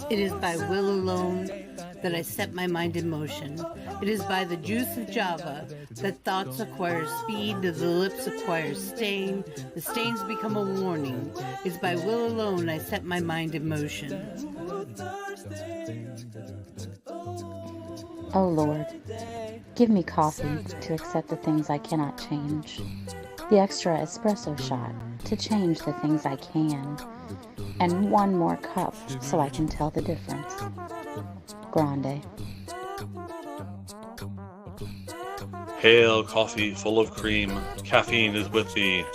It is by will alone that I set my mind in motion. It is by the juice of Java that thoughts acquire speed, the lips acquire stain, the stains become a warning. It's by will alone I set my mind in motion. O Lord, give me coffee to accept the things I cannot change, the extra espresso shot to change the things I can, and one more cup so I can tell the difference. Grande. Hail, coffee full of cream, caffeine is with thee.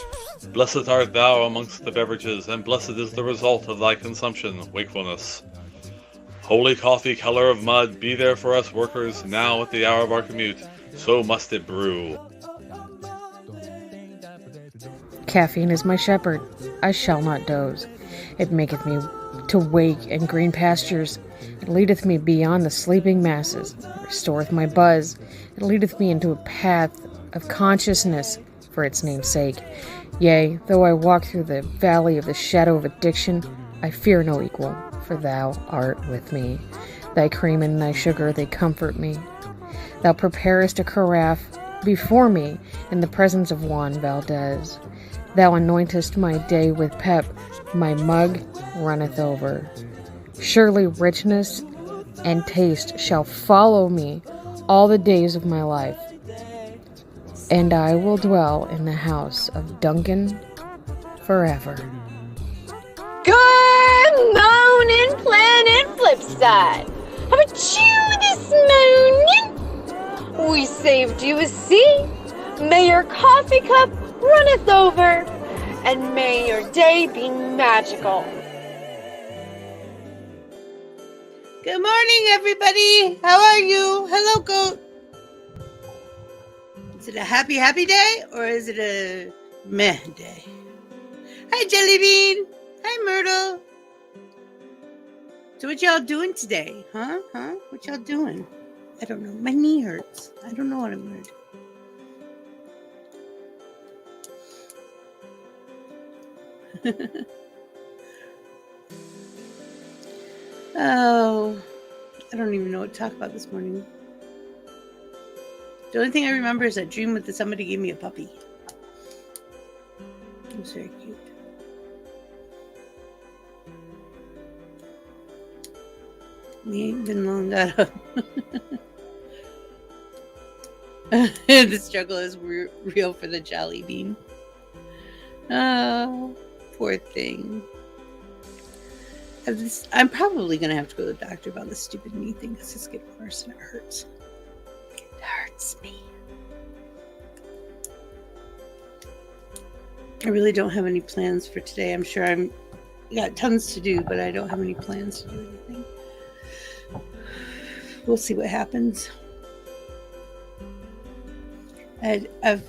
Blessed art thou amongst the beverages, and blessed is the result of thy consumption, wakefulness. Holy coffee, color of mud, be there for us workers, now at the hour of our commute, so must it brew. Caffeine is my shepherd, I shall not doze. It maketh me to wake in green pastures. It leadeth me beyond the sleeping masses. It restoreth my buzz. It leadeth me into a path of consciousness for its name's sake. Yea, though I walk through the valley of the shadow of addiction, I fear no equal, for thou art with me. Thy cream and thy sugar, they comfort me. Thou preparest a carafe before me in the presence of Juan Valdez. Thou anointest my day with pep, my mug runneth over. Surely richness and taste shall follow me all the days of my life, and I will dwell in the house of Duncan forever. Good morning, Planet Flipside. How about you this morning? We saved you a seat. May your coffee cup runneth over, and may your day be magical. Good morning, everybody. How are you? Hello, goat. Is it a happy day, or is it a meh day? Hi, Jellybean. Hi, Myrtle. So what y'all doing today? Huh? What y'all doing? I don't know. My knee hurts. I don't know what I'm going to do. Oh, I don't even know what to talk about this morning. The only thing I remember is that dream that somebody gave me a puppy. It was very cute. We ain't been long got up. The struggle is real for the Jolly Bean. Oh, poor thing. I'm probably going to have to go to the doctor about this stupid knee thing because it's getting worse and it hurts. It hurts me. I really don't have any plans for today. I'm sure I got tons to do, but I don't have any plans to do anything. We'll see what happens. I have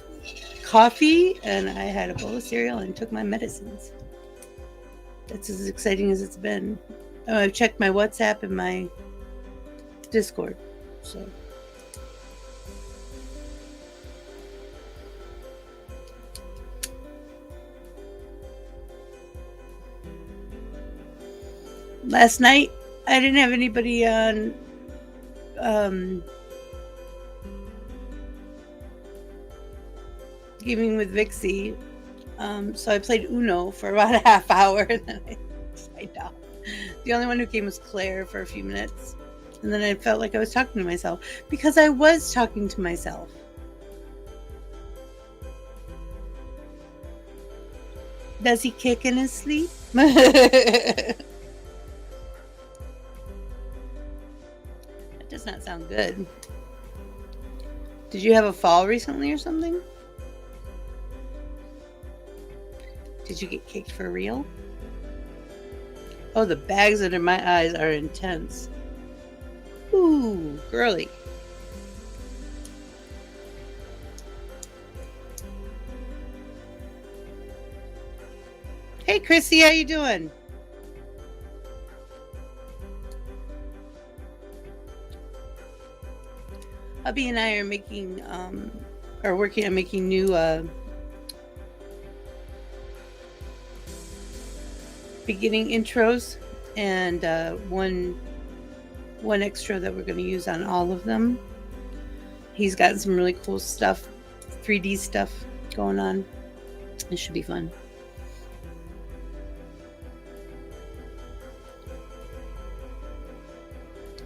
coffee and I had a bowl of cereal and took my medicines. That's as exciting as it's been. Oh, I've checked my WhatsApp and my Discord. So last night I didn't have anybody on gaming with Vixie. So I played Uno for about a half hour and then I signed off. The only one who came was Claire for a few minutes. And then I felt like I was talking to myself because I was talking to myself. Does he kick in his sleep? That does not sound good. Did you have a fall recently or something? Did you get kicked for real? Oh, the bags under my eyes are intense. Ooh, girly. Hey, Chrissy, how you doing? Hubby and I are working on making new beginning intros and one extra that we're going to use on all of them. He's got some really cool stuff, 3D stuff going on. It should be fun.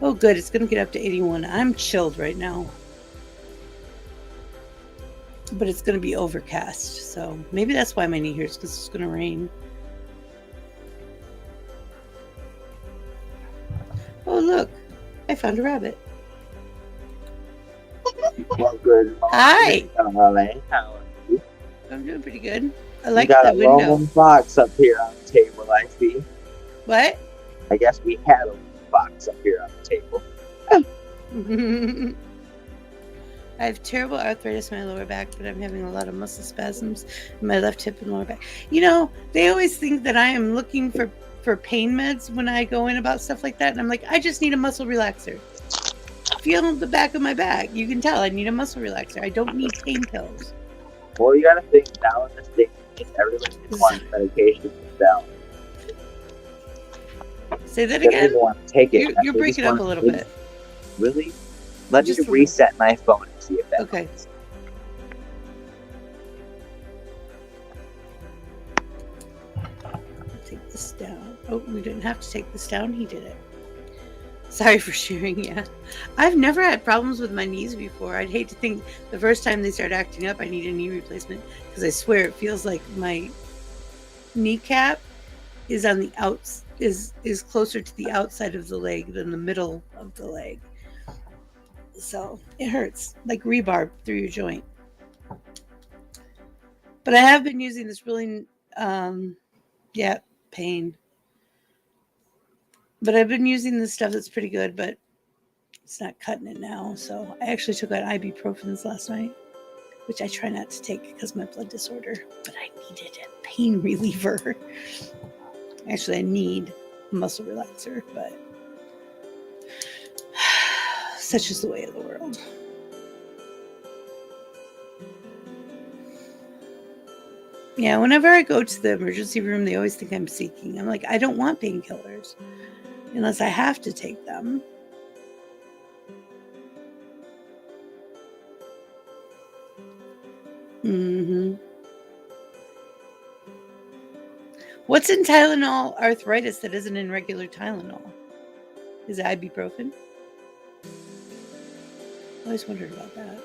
Oh, good. It's going to get up to 81. I'm chilled right now. But it's going to be overcast. So maybe that's why my knee hurts, because it's going to rain. Oh, look. I found a rabbit. Well, good morning, Hi. darling. How are you? I'm doing pretty good. I like we got that a window. lone fox up here on the table, I see. What? I guess we had a lone fox up here on the table. I have terrible arthritis in my lower back, but I'm having a lot of muscle spasms in my left hip and lower back. You know, they always think that I am looking for pain meds when I go in about stuff like that. And I'm like, I just need a muscle relaxer. Feel the back of my back. You can tell I need a muscle relaxer. I don't need pain pills. Well, you gotta think, now in this day, everyone wants medication to sell. Say that They again. don't want to take it. You're They breaking just up a wanna- little bit. Really? Let me Just a reset my phone and see if that Okay. works. Take this down. Oh, we didn't have to take this down. He did it. Sorry for sharing. Yeah, I've never had problems with my knees before. I'd hate to think the first time they start acting up, I need a knee replacement, because I swear it feels like my kneecap is on the outs is closer to the outside of the leg than the middle of the leg. So it hurts like rebarb through your joint. But I have been using this really, pain. But I've been using this stuff that's pretty good, but it's not cutting it now. So I actually took out ibuprofens last night, which I try not to take because of my blood disorder. But I needed a pain reliever. Actually, I need a muscle relaxer, but such is the way of the world. Yeah, whenever I go to the emergency room, they always think I'm seeking. I'm like, I don't want painkillers unless I have to take them. What's in Tylenol arthritis that isn't in regular Tylenol? Is it ibuprofen? I always wondered about that.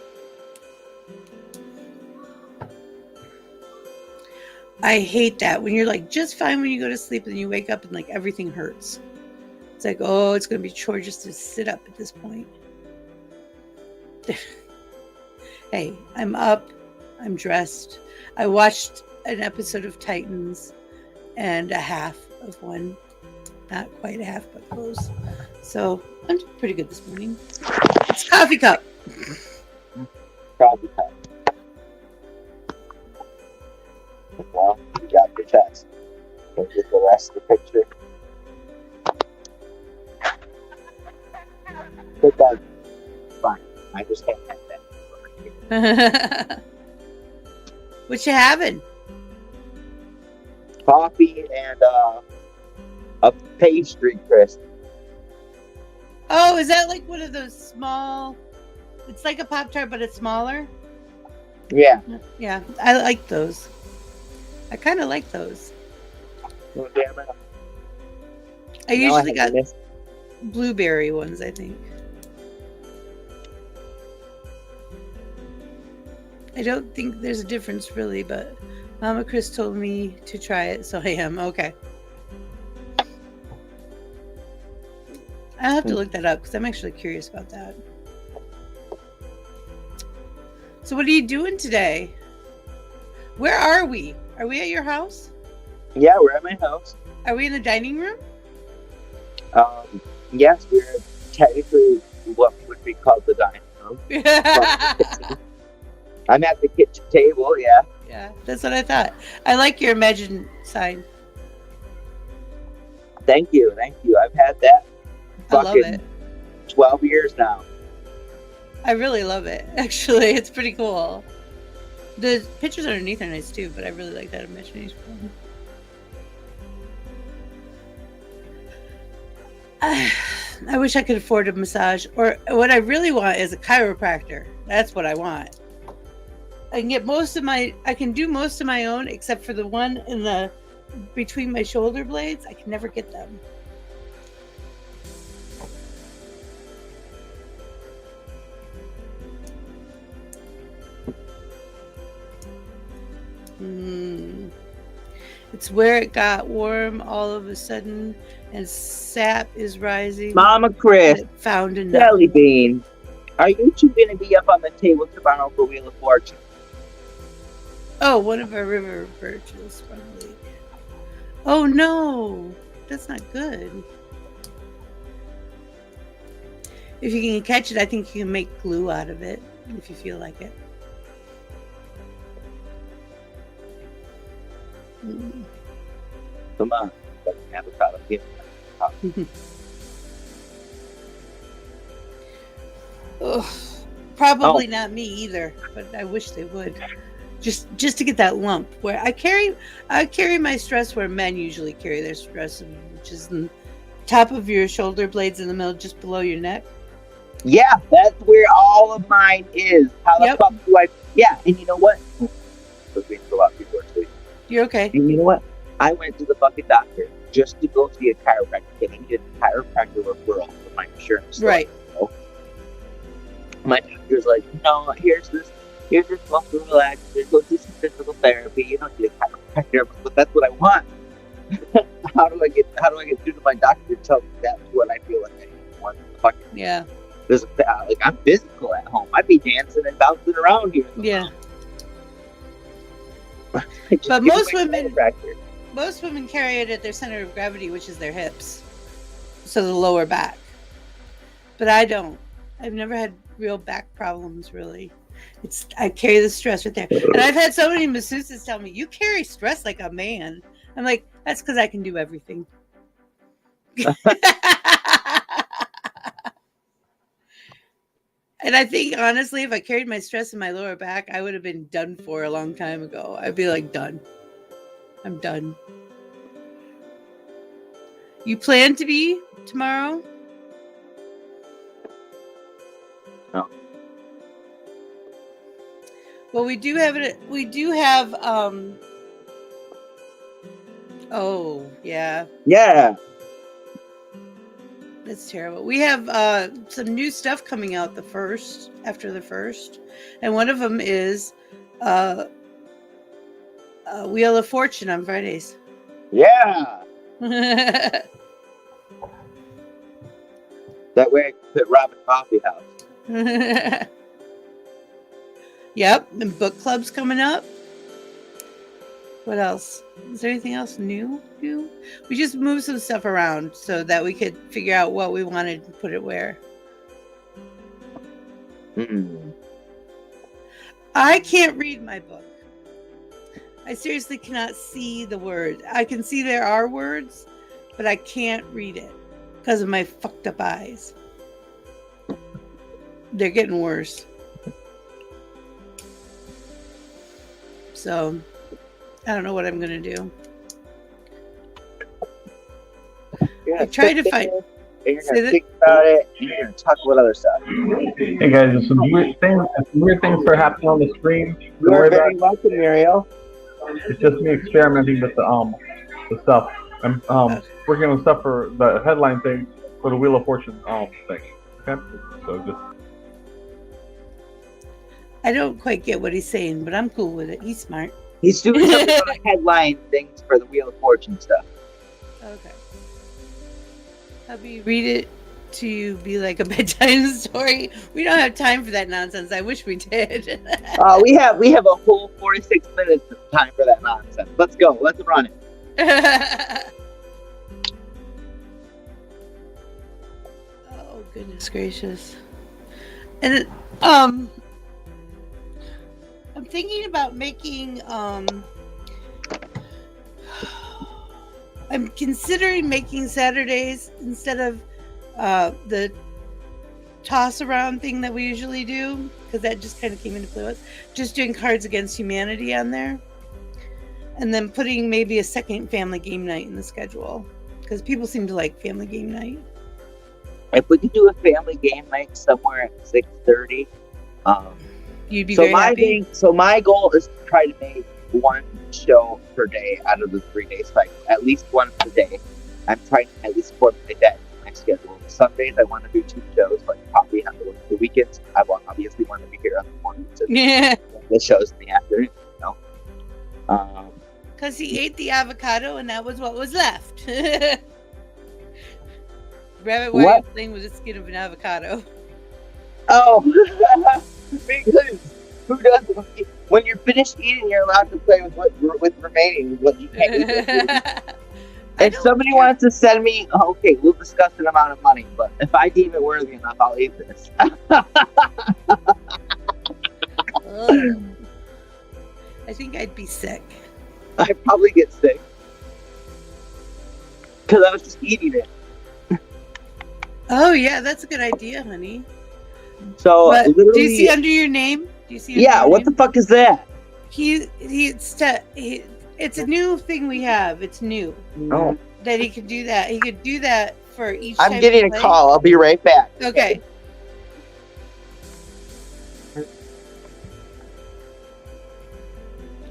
I hate that when you're like just fine when you go to sleep and you wake up and like everything hurts. It's like, oh, it's going to be a chore just to sit up at this point. Hey, I'm up. I'm dressed. I watched an episode of Titans and a half of one. Not quite a half, but close. So I'm doing pretty good this morning. It's coffee cup. Probably not. Well, you got your test. Can you get the rest of the picture? Put that. Fine. I just can't have that. What you having? Coffee and a pastry crisp. Oh, is that like one of those small? It's like a Pop-Tart, but it's smaller. Yeah. Yeah, I like those. I kind of like those. Oh, damn it. I Now I usually have got to miss- blueberry ones, I think. I don't think there's a difference really, but Mama Chris told me to try it, so I am. Okay. I'll have to look that up because I'm actually curious about that. So what are you doing today? Where are we? Are we at your house? Yeah, we're at my house. Are we in the dining room? Yes, we're technically what would be called the dining room. I'm at the kitchen table, yeah. Yeah, that's what I thought. I like your Imagine sign. Thank you. I've had that I love fucking it. 12 years now. I really love it. Actually, it's pretty cool. The pictures underneath are nice too, but I really like that imagination. I wish I could afford a massage, or what I really want is a chiropractor. That's what I want. I can do most of my own, except for the one in the between my shoulder blades. I can never get them. It's where it got warm all of a sudden, and sap is rising. Mama Chris, found enough. Jelly Bean, are you two going to be up on the table tomorrow for Wheel of Fortune? Oh, one of our river birches from the lake. Oh no, that's not good. If you can catch it, I think you can make glue out of it if you feel like it. Come on, let's have a problem here. Probably not me either, but I wish they would. Just to get that lump where I carry my stress where men usually carry their stress, which is the top of your shoulder blades in the middle, just below your neck. Yeah, that's where all of mine is. How the fuck do I? Yeah, and you know what? You're okay. And you know what? I went to the fucking doctor just to go see a chiropractor because I needed a chiropractor referral for my insurance. Right. So, my doctor's like, no, here's this muscle relaxer. Go do some physical therapy. You don't need a chiropractor, but that's what I want. How do I get through to my doctor to tell me that's what I feel like I want? Fucking yeah. There's like I'm physical at home. I'd be dancing and bouncing around here. Yeah. But most women carry it at their center of gravity, which is their hips, so the lower back. But I don't. I've never had real back problems, really. I carry the stress right there. And I've had so many masseuses tell me, you carry stress like a man. I'm like, that's because I can do everything. And I think, honestly, if I carried my stress in my lower back, I would have been done for a long time ago. I'd be like, done. I'm done. You plan to be tomorrow? No. Well, we do have oh, yeah. Yeah. That's terrible. We have some new stuff coming out after the first. And one of them is Wheel of Fortune on Fridays. Yeah. That way I can put Robin Coffee House. Yep. And book club's coming up. What else? Is there anything else new? We just moved some stuff around so that we could figure out what we wanted to put it where. I can't read my book. I seriously cannot see the words. I can see there are words, but I can't read it because of my fucked up eyes. They're getting worse. So I don't know what I'm going to do. I tried to find... You're going to think about it, and you're going to talk about other stuff. Hey guys, there's some weird things are happening on the screen. You're very welcome, Muriel. It's just me experimenting with the stuff. I'm working on stuff for the headline thing for the Wheel of Fortune thing. Okay, so just. I don't quite get what he's saying, but I'm cool with it. He's smart. He's doing some headline things for the Wheel of Fortune stuff. Okay. Have you read it to be like a bedtime story? We don't have time for that nonsense. I wish we did. We have a whole 46 minutes of time for that nonsense. Let's go. Let's run it. Oh goodness gracious! And I'm thinking about making. I'm considering making Saturdays instead of the toss around thing that we usually do, because that just kind of came into play with just doing Cards Against Humanity on there, and then putting maybe a second family game night in the schedule, because people seem to like family game night. if we could do a family game night somewhere at 6:30, You'd be very happy. So my goal is to try to make one show per day out of the 3-day cycle, at least one per day. I'm trying to at least formulate that into my schedule. Sundays I want to do 2 shows, like probably have to work the weekends. I obviously want to be here on the mornings. Yeah. The shows in the afternoon, Because he ate the avocado and that was what was left. Rabbit, why are you playing with the skin of an avocado? Oh, because who does? When you're finished eating, you're allowed to play with remaining what you can't eat. If somebody wants to send me, okay, we'll discuss an amount of money, but if I deem it worthy enough, I'll eat this. I think I'd be sick. I'd probably get sick. Because I was just eating it. Oh, yeah, that's a good idea, honey. So, do you see under your name? Do you see? Yeah, what the fuck is that? It's a new thing we have. It's new. Oh. That he could do that. He could do that for each I'm time getting a call. I'll be right back. Okay.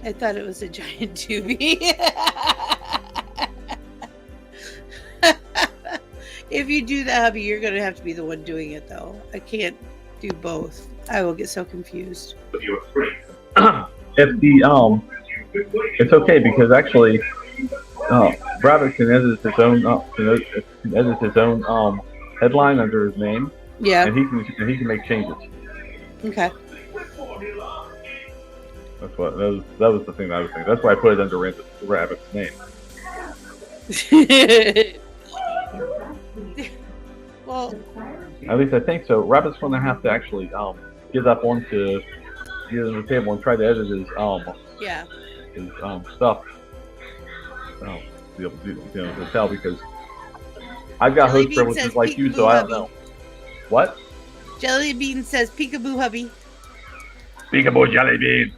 I thought it was a giant tubie. If you do that, hubby, you're going to have to be the one doing it, though. I can't do both. I will get so confused. It's okay because actually, Rabbit can edit his own headline under his name. Yeah. And he can make changes. Okay. That's what that was the thing that I was thinking. That's why I put it under Rabbit's name. Well, at least I think so. Rabbit's going to have to actually get up onto the table and try to edit his stuff. To be able to to tell because I've got host privileges like you, so I don't know. What? Jelly Bean says peekaboo, hubby. Peekaboo, Jelly Bean.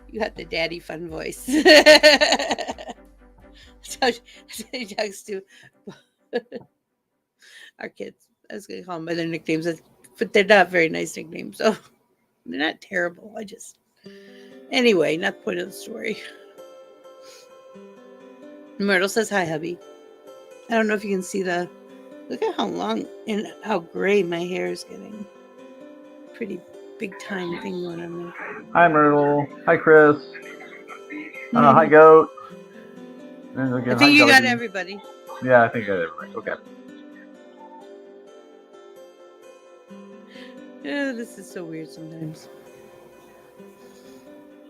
You got the daddy fun voice. So she talks to our kids. I was going to call them by their nicknames, but they're not very nice nicknames, so they're not terrible. Anyway, not the point of the story. Myrtle says hi, hubby. I don't know if you can see look at how long and how gray my hair is getting. Pretty big time thing going on there. Hi, Myrtle. Hi, Chris. Hi, Goat. And again, I think you got everybody. Yeah, I think I got everybody. Okay. Yeah, this is so weird sometimes.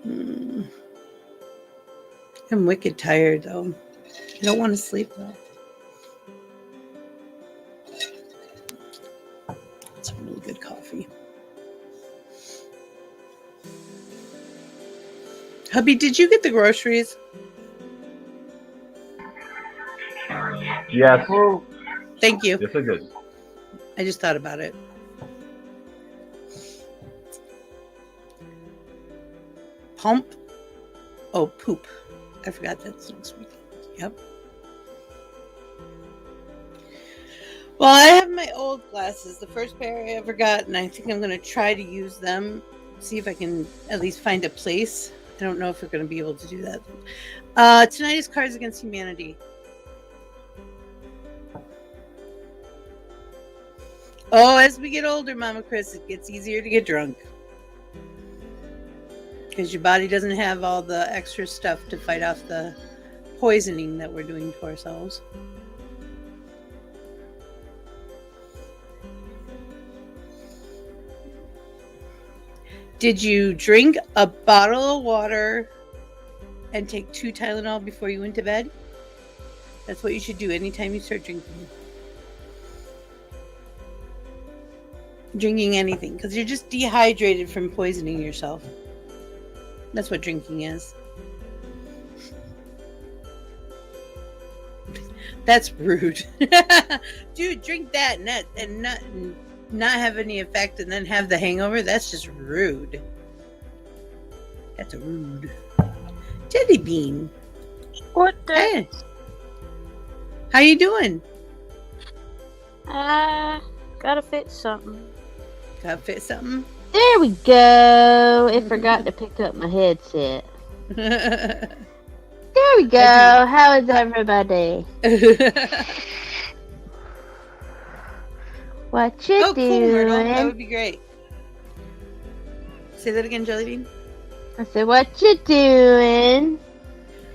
I'm wicked tired, though. I don't want to sleep, though. It's really good coffee. Hubby, did you get the groceries? Yes. Thank you. Yes, I did. I just thought about it. Pump. Oh, poop. I forgot that's next week. Yep. Well, I have my old glasses, the first pair I ever got, and I think I'm going to try to use them, see if I can at least find a place. I don't know if we're going to be able to do that. Tonight is Cards Against Humanity. Oh, as we get older, Mama Chris, it gets easier to get drunk. Because your body doesn't have all the extra stuff to fight off the poisoning that we're doing to ourselves. Did you drink a bottle of water and take 2 Tylenol before you went to bed? That's what you should do anytime you start drinking. Drinking anything, because you're just dehydrated from poisoning yourself. That's what drinking is. That's rude. Dude, drink that and not have any effect and then have the hangover. That's just rude. That's rude. Jelly Bean. What the? Hey. How you doing? Gotta fit something. Gotta fit something? There we go. It forgot to pick up my headset. There we go. How is everybody? What you Cool, doing? Myrtle. That would be great. Say that again, Jellybean. I said, what you doing?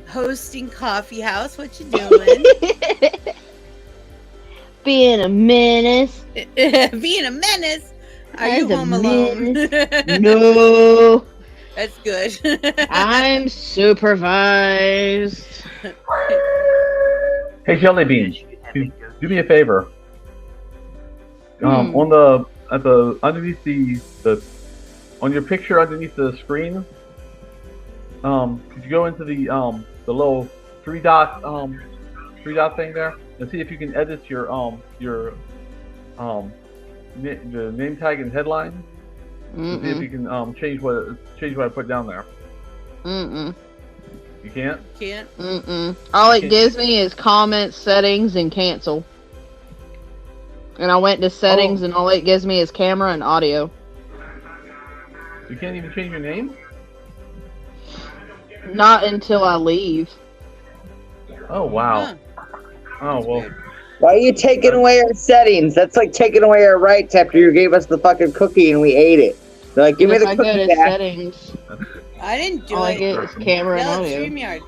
Hosting coffee house. What you doing? Being a menace. Being a menace. Are you home alone? No. That's good. I'm supervised. Hey, Jellybean, do me a favor. On the underneath the on your picture underneath the screen, could you go into the little three dot thing there and see if you can edit your the name tag and headline? See if you can change what I put down there. You can't? Can't. All it gives me is comments, settings, and cancel. And I went to settings, and all it gives me is camera and audio. You can't even change your name? Not until I leave. Oh, wow. Huh. Oh, well. Why are you taking away our settings? That's like taking away our rights after you gave us the fucking cookie and we ate it. They're like, give me the I cookie go to back. settings. I didn't do All I it. get is camera and Yell at audio. StreamYard.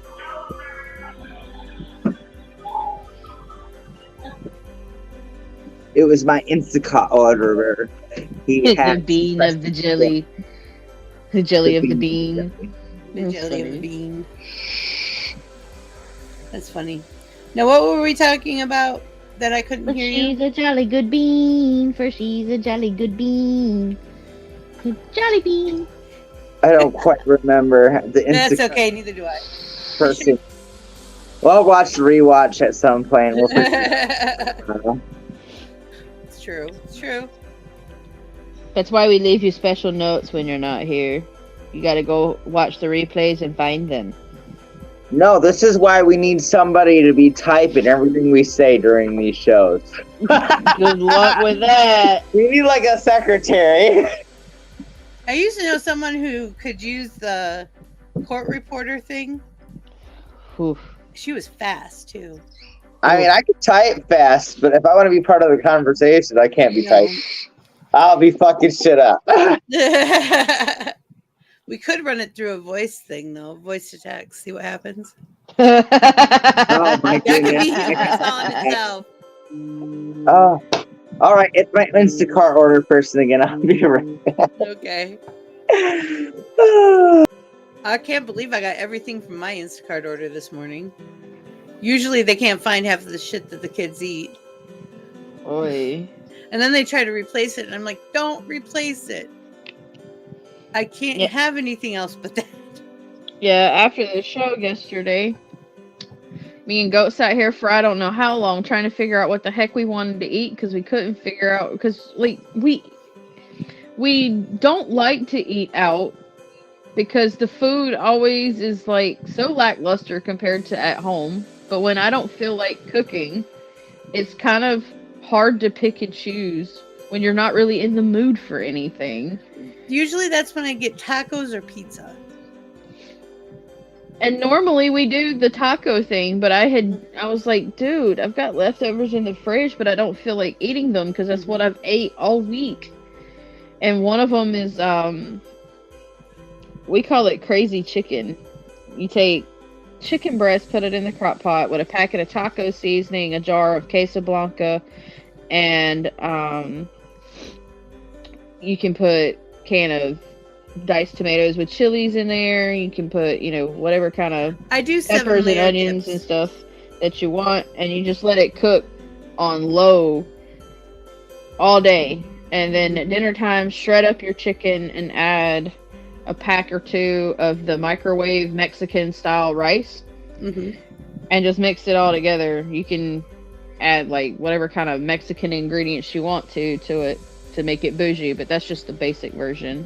It was my Instacart order. He The had bean of the jelly. The jelly of the bean. The That's jelly of funny. a bean. That's funny. Now, what were we talking about that I couldn't But hear she's you? a jolly good bean, for she's a jolly good bean. Good jolly bean. I don't quite remember the That's Instacart okay. Neither do I. person. Well, I'll watch the rewatch at some point. We'll It's true. It's true. That's why we leave you special notes when you're not here. You gotta go watch the replays and find them. No, this is why we need somebody to be typing everything we say during these shows. Good luck with that. We need like a secretary. I used to know someone who could use the court reporter thing. Oof. She was fast too. I mean, I can type fast, but if I want to be part of the conversation, I can't be No. typing. I'll be fucking shit up. We could run it through a voice thing though, voice to text, see what happens. Oh my That could goodness. be humorous all in itself. Oh, all right. It's my Instacart order person again. I'll be right back. Okay. I can't believe I got everything from my Instacart order this morning. Usually they can't find half of the shit that the kids eat. Oi. And then they try to replace it, and I'm like, don't replace it. I can't have anything else but that. Yeah, after the show yesterday, me and Goat sat here for I don't know how long trying to figure out what the heck we wanted to eat because we couldn't figure out because like we don't like to eat out because the food always is like so lackluster compared to at home. But when I don't feel like cooking, it's kind of hard to pick and choose when you're not really in the mood for anything. Usually that's when I get tacos or pizza. And normally we do the taco thing, but I was like, dude, I've got leftovers in the fridge, but I don't feel like eating them because that's what I've ate all week. And one of them is, we call it crazy chicken. You take chicken breast, put it in the crock pot with a packet of taco seasoning, a jar of queso blanca, and you can put can of diced tomatoes with chilies in there. You can put, whatever kind of I do peppers and onions and stuff that you want, and you just let it cook on low all day. And then at dinner time, shred up your chicken and add a pack or two of the microwave Mexican style rice, and just mix it all together. You can add like whatever kind of Mexican ingredients you want to it to make it bougie, but that's just the basic version.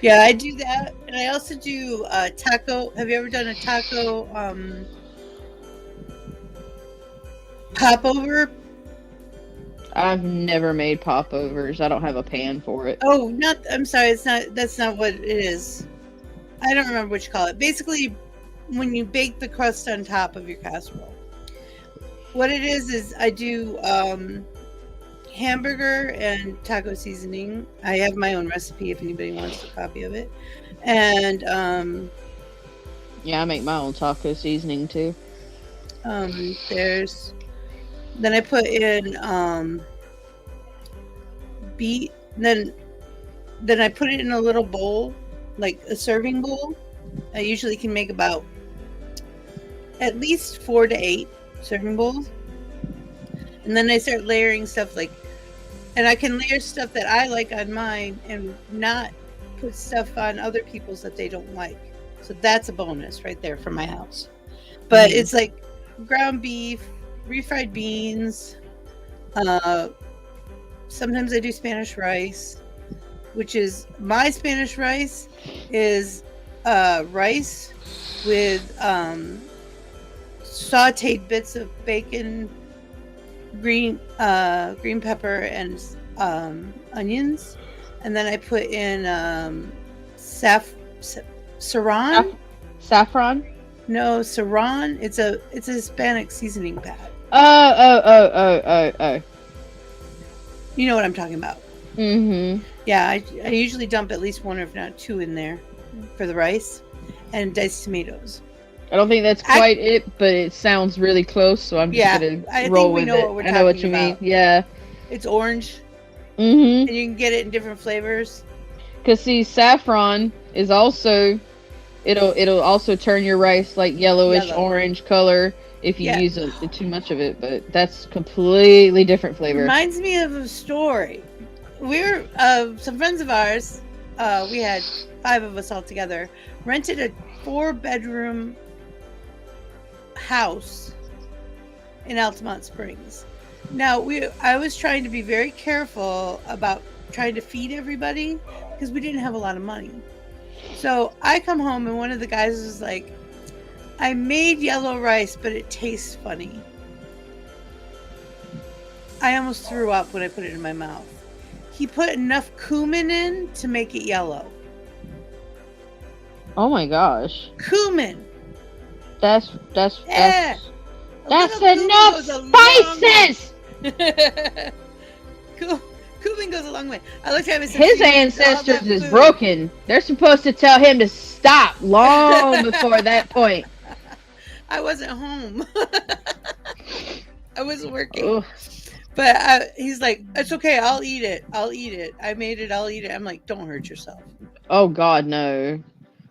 Yeah, I do that, and I also do taco. Have you ever done a taco Popover? I've never made popovers. I don't have a pan for it. Oh, I'm sorry, that's not what it is. I don't remember what you call it. Basically, when you bake the crust on top of your casserole. What it is I do hamburger and taco seasoning. I have my own recipe if anybody wants a copy of it. And yeah, I make my own taco seasoning too. Then I put in beet. Then I put it in a little bowl, like a serving bowl. I usually can make about at least 4 to 8 serving bowls. And then I start layering stuff and I can layer stuff that I like on mine and not put stuff on other people's that they don't like. So that's a bonus right there for my house. But it's like ground beef, refried beans. Sometimes I do Spanish rice, which is my Spanish rice is rice with sauteed bits of bacon, green pepper, and onions, and then I put in saffron. Saffron? No, saffron. It's a Hispanic seasoning pad. Oh. You know what I'm talking about. Mm-hmm. Yeah, I usually dump at least 1 or if not 2 in there for the rice, and diced tomatoes. I don't think that's quite it, but it sounds really close, so I'm just gonna roll with it. I know what you mean. Yeah. It's orange. Mm-hmm. And you can get it in different flavors. Because see, saffron is also it'll also turn your rice like yellowish orange color if you use too much of it, but that's completely different flavor. Reminds me of a story. We're some friends of ours, we had 5 of us all together, rented a 4-bedroom house in Altamont Springs. Now I was trying to be very careful about trying to feed everybody because we didn't have a lot of money. So I come home and one of the guys was like, I made yellow rice, but it tastes funny. I almost threw up when I put it in my mouth. He put enough cumin in to make it yellow. Oh my gosh. Cumin. That's enough spices! Cumin goes a long way. I looked at him and said, his ancestors is broken. They're supposed to tell him to stop long before that point. I wasn't home. I wasn't working. Ugh. But he's like, it's okay. I'll eat it. I made it. I'll eat it. I'm like, don't hurt yourself. Oh, God, no.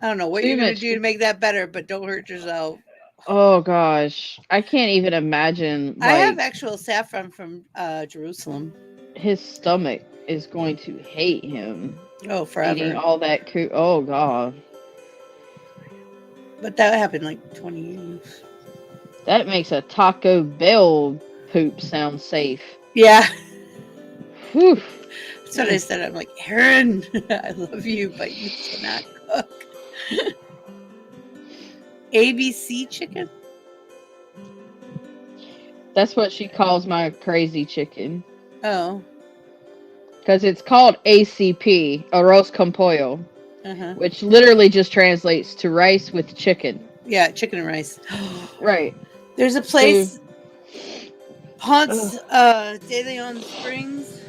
I don't know what you're going to do to make that better, but don't hurt yourself. Oh, gosh. I can't even imagine. I have actual saffron from Jerusalem. His stomach is going to hate him. Oh, forever. Eating all that oh, God. But that happened like 20 years. That makes a Taco Bell poop sound safe. Yeah. Whew. That's what I said. I'm like, Aaron, I love you, but you cannot cook. ABC chicken? That's what she calls my crazy chicken. Oh. Because it's called ACP, arroz con pollo, which literally just translates to rice with chicken. Yeah, chicken and rice. Right. There's a place, Ponce de Leon Springs.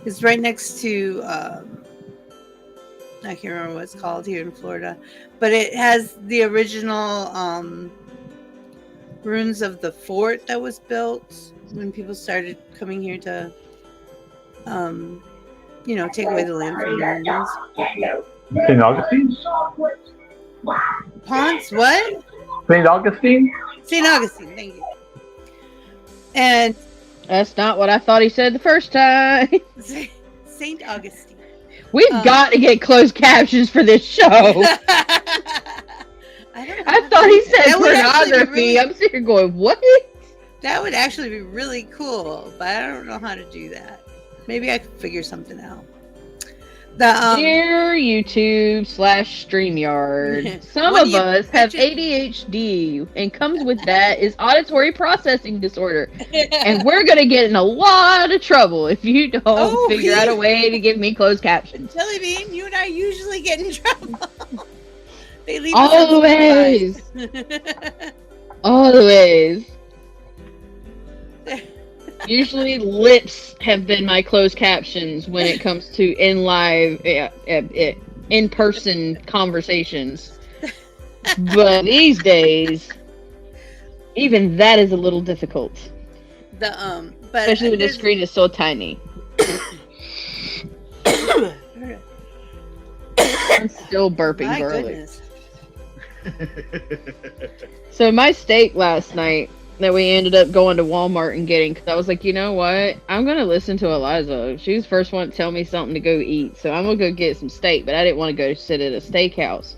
It's right next to, I can't remember what it's called here in Florida, but it has the original ruins of the fort that was built when people started coming here to, take away the land from the Indians. St. Augustine? Ponce, what? St. Augustine? St. Augustine, thank you. And that's not what I thought he said the first time. St. Augustine. We've got to get closed captions for this show. I thought he said pornography. I'm sitting here going, what? That would actually be really cool, but I don't know how to do that. Maybe I could figure something out. Dear YouTube / StreamYard, some of us have ADHD, and comes with that is auditory processing disorder. And we're gonna get in a lot of trouble if you don't figure out a way to give me closed captions. Jelly Bean, you and I usually get in trouble. They leave Always. Always. Usually lips have been my closed captions when it comes to in-person conversations. But these days, even that is a little difficult. But especially when the screen is so tiny. I'm still burping garlic. So my steak last night that we ended up going to Walmart and getting, because I was like, you know what? I'm going to listen to Eliza. She was the first one to tell me something to go eat. So I'm going to go get some steak, but I didn't want to go sit at a steakhouse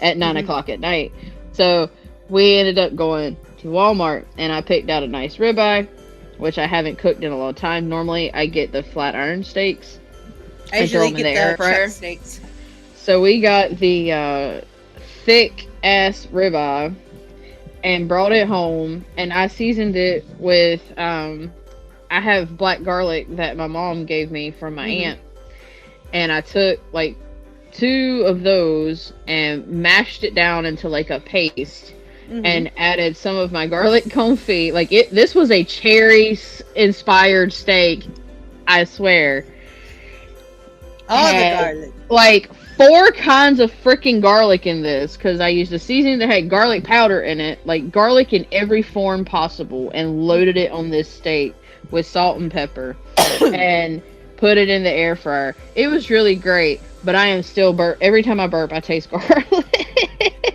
at 9 o'clock at night. So we ended up going to Walmart, and I picked out a nice ribeye, which I haven't cooked in a long time. Normally, I get the flat iron steaks. I usually get the air fryer steaks. So we got the thick ass ribeye and brought it home, and I seasoned it with I have black garlic that my mom gave me from my aunt, and I took like 2 of those and mashed it down into like a paste, and added some of my garlic confit. Like this was a cherry inspired steak, I swear. All the garlic, like 4 kinds of freaking garlic in this, because I used a seasoning that had garlic powder in it, like garlic in every form possible, and loaded it on this steak with salt and pepper and put it in the air fryer. It was really great, but I am still every time I burp I taste garlic.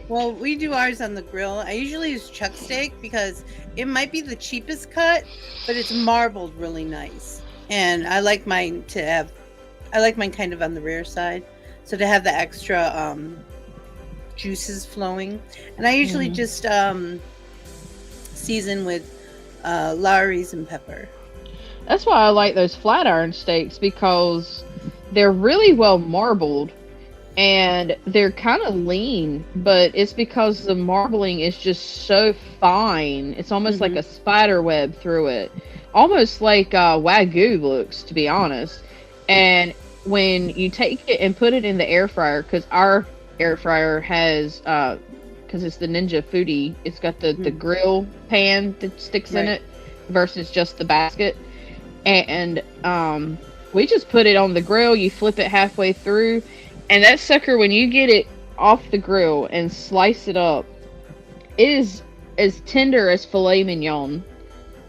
Well, we do ours on the grill. I usually use chuck steak because it might be the cheapest cut, but it's marbled really nice, and I like mine kind of on the rare side. So to have the extra juices flowing. And I usually just season with Lawry's and pepper. That's why I like those flat iron steaks, because they're really well marbled and they're kind of lean, but it's because the marbling is just so fine. It's almost like a spider web through it. Almost like Wagyu looks, to be honest. And when you take it and put it in the air fryer, because our air fryer has, because it's the Ninja Foodie, it's got the grill pan that sticks in it versus just the basket. And we just put it on the grill, you flip it halfway through, and that sucker, when you get it off the grill and slice it up, it is as tender as filet mignon.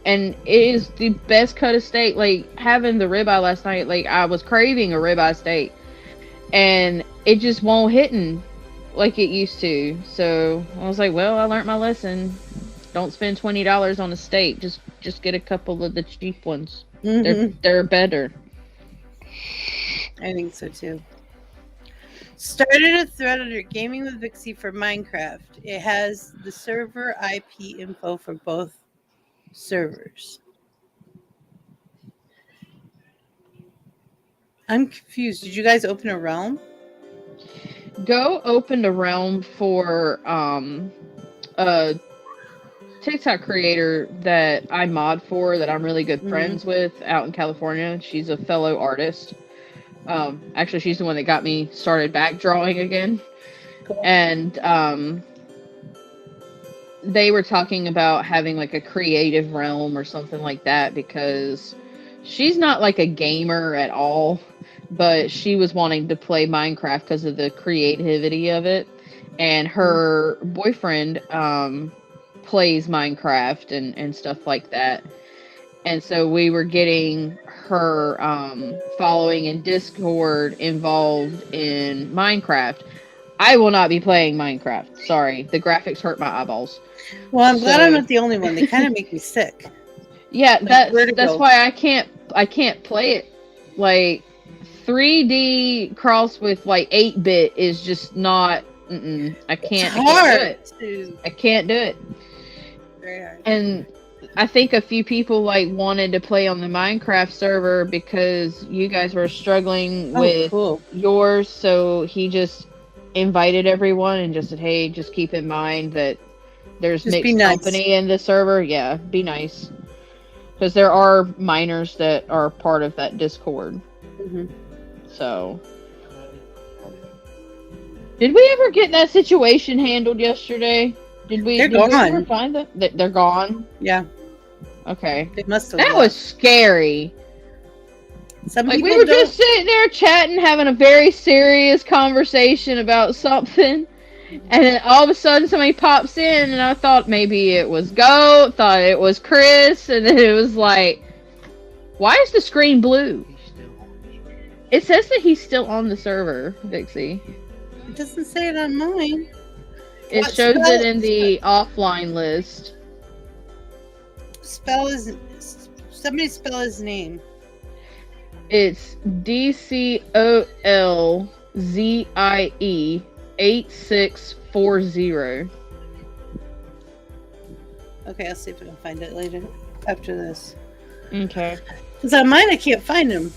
And it is the best cut of steak. Like, having the ribeye last night, like, I was craving a ribeye steak, and it just won't hitting like it used to. So I was like, well, I learned my lesson. Don't spend $20 on a steak. Just get a couple of the cheap ones. They're better. I think so too. Started a thread under Gaming with Vixie for Minecraft. It has the server IP info for both servers. I'm confused. Did you guys open a realm? Go open a realm for a TikTok creator that I mod for, that I'm really good friends with out in California. She's a fellow artist. Actually, she's the one that got me started back drawing again. Cool. And they were talking about having like a creative realm or something like that, because she's not like a gamer at all, but she was wanting to play Minecraft because of the creativity of it. And her boyfriend plays Minecraft and stuff like that. And so we were getting her following in Discord involved in Minecraft. I will not be playing Minecraft. Sorry. The graphics hurt my eyeballs. Well, I'm glad I'm not the only one. They kind of make me sick. Yeah, that's why I can't play it. Like, 3D cross with like 8-bit is just not. I can't. It's hard. I can't do it. Very hard. And I think a few people like wanted to play on the Minecraft server because you guys were struggling with cool. yours, so he just invited everyone and just said, "Hey, just keep in mind that there's Just be mixed nice. company in the server. Yeah, be nice." Because there are minors that are part of that Discord. Mhm. So, did we ever get that situation handled yesterday? Did we? They're did we gone. ever find that? They're gone. Yeah, Okay, they must have. that left. was scary. Some Like people we were don't. just sitting there chatting, having a very serious conversation about something, and then all of a sudden somebody pops in, and I thought maybe it was Goat, thought it was Chris, and then it was like, why is the screen blue? It says that he's still on the server, Vixie. It doesn't say it on mine. It What shows spell- it in the offline list. Spell his. Somebody spell his name. It's DCOLZIE 8640. Okay, I'll see if I can find it later after this. Okay. Because on mine I can't find him.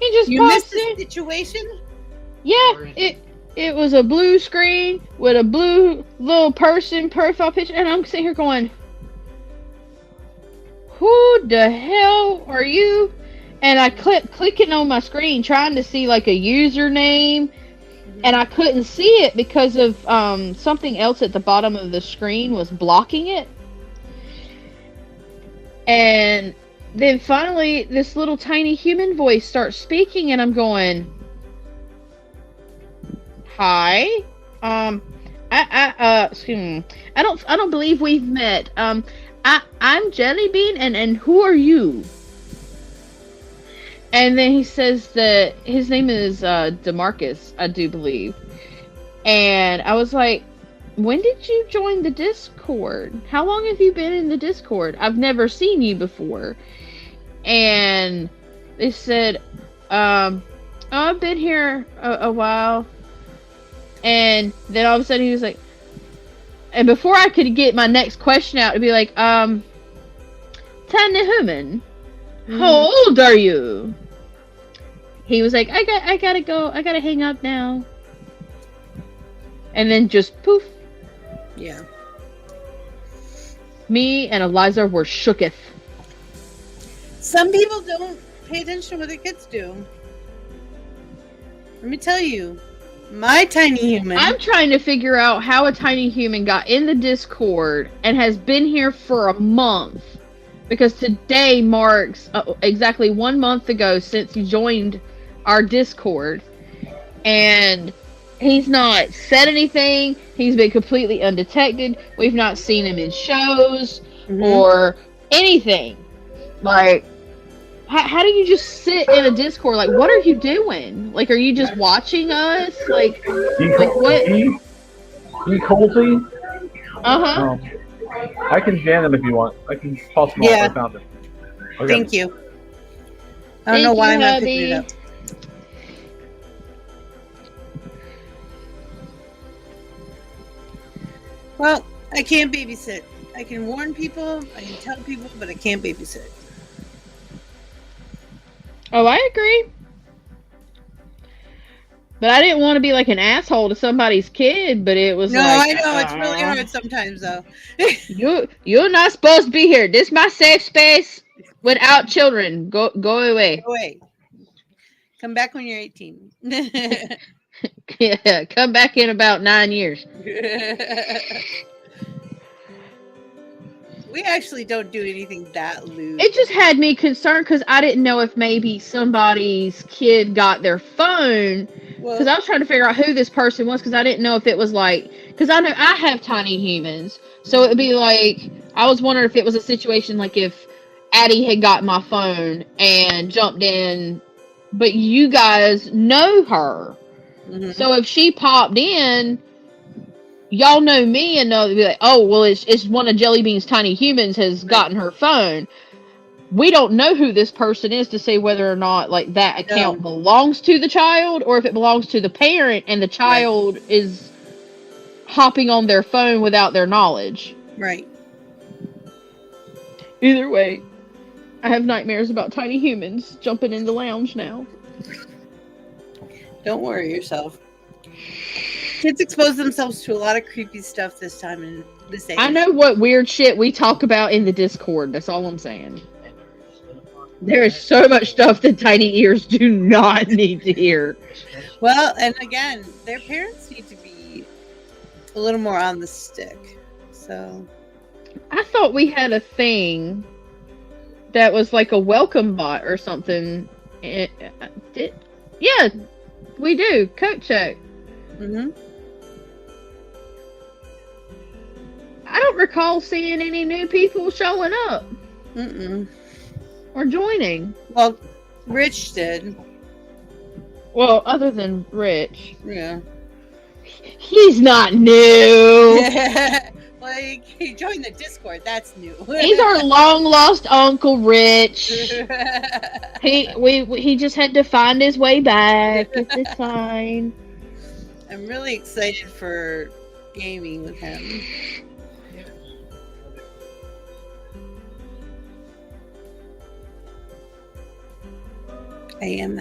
He just You pops missed the in. situation. Yeah, it was a blue screen with a blue little person profile picture, and I'm sitting here going, "Who the hell are you?" And I clicking on my screen trying to see like a username, and I couldn't see it because of something else at the bottom of the screen was blocking it. And then finally, this little tiny human voice starts speaking, and I'm going, "Hi, excuse me. I don't believe we've met. I'm Jellybean, and who are you?" And then he says that his name is DeMarcus, I do believe. And I was like, "When did you join the Discord? How long have you been in the Discord? I've never seen you before." And they said, "Oh, I've been here a while." And then all of a sudden he was like, and before I could get my next question out, to be like, "Tiny human, how old are you?" He was like, I gotta go. I gotta hang up now." And then just poof. Yeah. Me and Eliza were shooketh. Some people don't pay attention to what their kids do. Let me tell you, my tiny human. I'm trying to figure out how a tiny human got in the Discord and has been here for a month. Because today marks exactly 1 month ago since he joined our Discord. And he's not said anything. He's been completely undetected. We've not seen him in shows or anything. Like, how do you just sit in a Discord? Like, what are you doing? Like, are you just watching us? Like what? Colty? Uh-huh. I can jam him if you want. I can toss him off. I found him. Okay. Thank you. I don't know why I'm not picking it up. Well, I can't babysit. I can warn people, I can tell people, but I can't babysit. Oh, I agree. But I didn't want to be like an asshole to somebody's kid, but it was No, like... I know, it's really hard sometimes, though. You're not supposed to be here. This is my safe space without children. Go away. Go away. Come back when you're 18. Yeah, come back in about 9 years. We actually don't do anything that lewd. It just had me concerned because I didn't know if maybe somebody's kid got their phone. Because I was trying to figure out who this person was because I didn't know if it was like... Because I know I have tiny humans. So it would be like... I was wondering if it was a situation like if Addie had got my phone and jumped in. But you guys know her. Mm-hmm. So if she popped in... Y'all know me and know, be like, "Oh, well, it's one of Jellybean's tiny humans has gotten her phone." We don't know who this person is to say whether or not like that account belongs to the child or if it belongs to the parent and the child is hopping on their phone without their knowledge. Right. Either way, I have nightmares about tiny humans jumping in the lounge now. Don't worry yourself. Kids expose themselves to a lot of creepy stuff this time in this age. I know what weird shit we talk about in the Discord. That's all I'm saying. There is so much stuff that tiny ears do not need to hear. Well, and again, their parents need to be a little more on the stick. So I thought we had a thing that was like a welcome bot or something. Yeah, we do. Coat check. Mm-hmm. I don't recall seeing any new people showing up. Mm-mm. Or joining. Well, Rich did. Well, other than Rich. Yeah. He's not new. Well, he joined the Discord. That's new. He's our long lost Uncle Rich. He just had to find his way back. It's fine. I'm really excited for gaming with him. I am.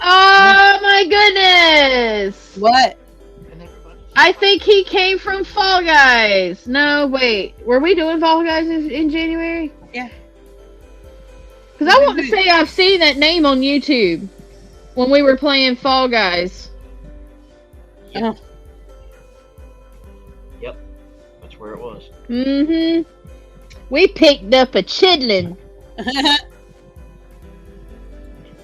Oh my goodness! What? I think he came from Fall Guys. No, wait. Were we doing Fall Guys in January? Yeah. Because I want to say I've seen that name on YouTube when we were playing Fall Guys. Yeah. Yep. That's where it was. Mm-hmm. We picked up a chitlin.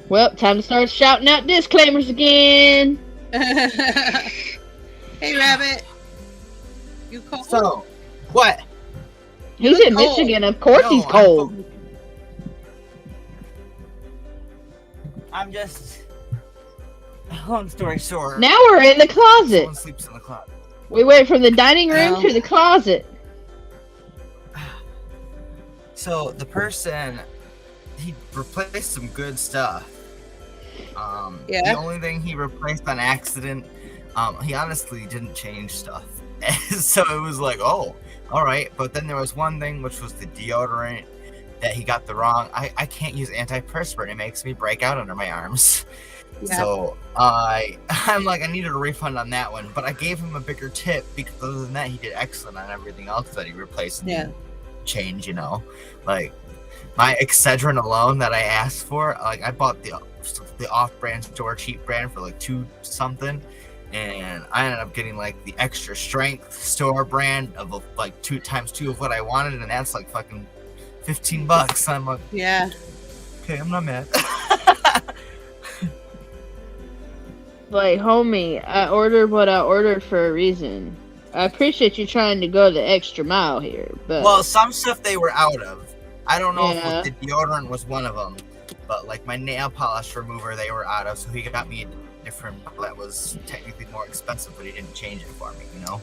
Well, time to start shouting out disclaimers again. Hey, Rabbit. You cold? So, what? He's in Michigan. Of course he's cold. I'm just... Long story short. Now we're in the closet. Someone sleeps in the closet. We went from the dining room to the closet. So, the person... He replaced some good stuff. The only thing he replaced on accident, he honestly didn't change stuff. So it was like, oh, all right. But then there was one thing, which was the deodorant that he got the wrong. I can't use antiperspirant. It makes me break out under my arms. Yeah. So I'm like, I needed a refund on that one. But I gave him a bigger tip because other than that, he did excellent on everything else that he replaced. And change, you know, like my Excedrin alone that I asked for. Like I bought the off-brand store cheap brand for like $2 something, and I ended up getting like the extra strength store brand of like 2 times 2 of what I wanted, and that's like fucking $15. I'm like, yeah, okay, I'm not mad. Like, homie, I ordered what I ordered for a reason. I appreciate you trying to go the extra mile here, but well, some stuff they were out of. I don't know if the deodorant was one of them. But like my nail polish remover, they were out of, so he got me a different that was technically more expensive, but he didn't change it for me, you know?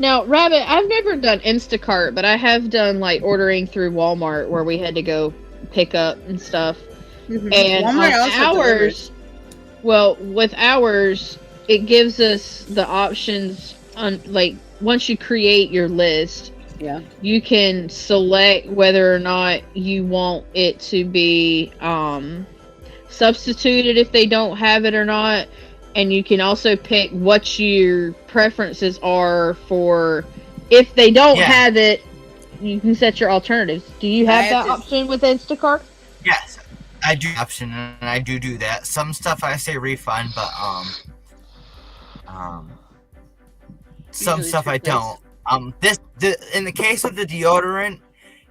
Now, Rabbit, I've never done Instacart, but I have done like ordering through Walmart where we had to go pick up and stuff. Mm-hmm. And Walmart with ours, it gives us the options on like once you create your list. Yeah. You can select whether or not you want it to be substituted if they don't have it or not. And you can also pick what your preferences are for if they don't have it, you can set your alternatives. Do you have that option with Instacart? Yes, I do option and I do that. Some stuff I say refund, but some stuff I don't. In the case of the deodorant,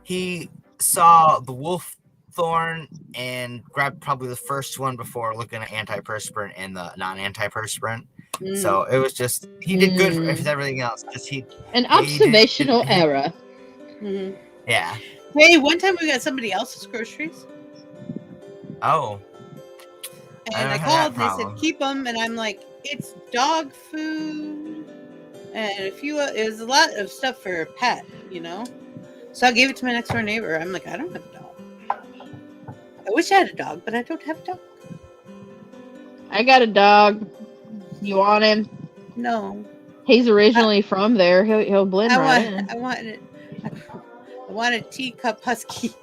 he saw the wolf thorn and grabbed probably the first one before looking at antiperspirant and the non-antiperspirant. So it was just he did good for everything else. Just an observational error. Mm-hmm. Yeah. Hey, one time we got somebody else's groceries. Oh. And I called and they said keep them, and I'm like, it's dog food. And it was a lot of stuff for a pet, you know? So I gave it to my next door neighbor. I'm like, I don't have a dog. I wish I had a dog, but I don't have a dog. I got a dog. You want him? No. He's originally from there. He'll blend right in. I want a teacup husky.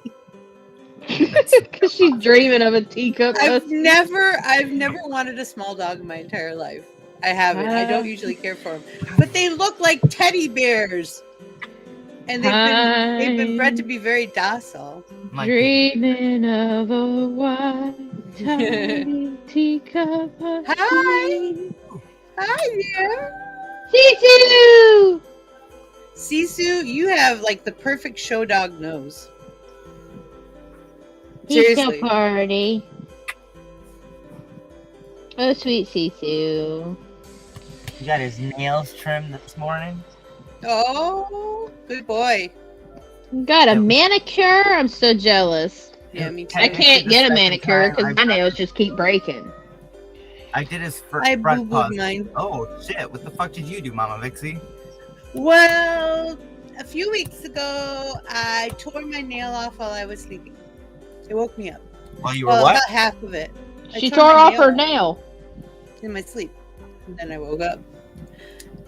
Because she's dreaming of a teacup I've husky. never wanted a small dog in my entire life. I haven't. I don't usually care for them, but they look like teddy bears, and they've been bred to be very docile. Dreaming of a white tiny teacup husky. Hi there. Sisu! Sisu, you have like the perfect show dog nose. Teacup party. Oh, sweet Sisu. He got his nails trimmed this morning. Oh, good boy. Got a manicure? I'm so jealous. Yeah, me too. I can't get a manicure because my nails just keep breaking. I did his I front paws. boo-booed mine. Oh shit! What the fuck did you do, Mama Vixie? Well, a few weeks ago, I tore my nail off while I was sleeping. It woke me up. While you were what? About half of it. She tore off her nail in my sleep, and then I woke up,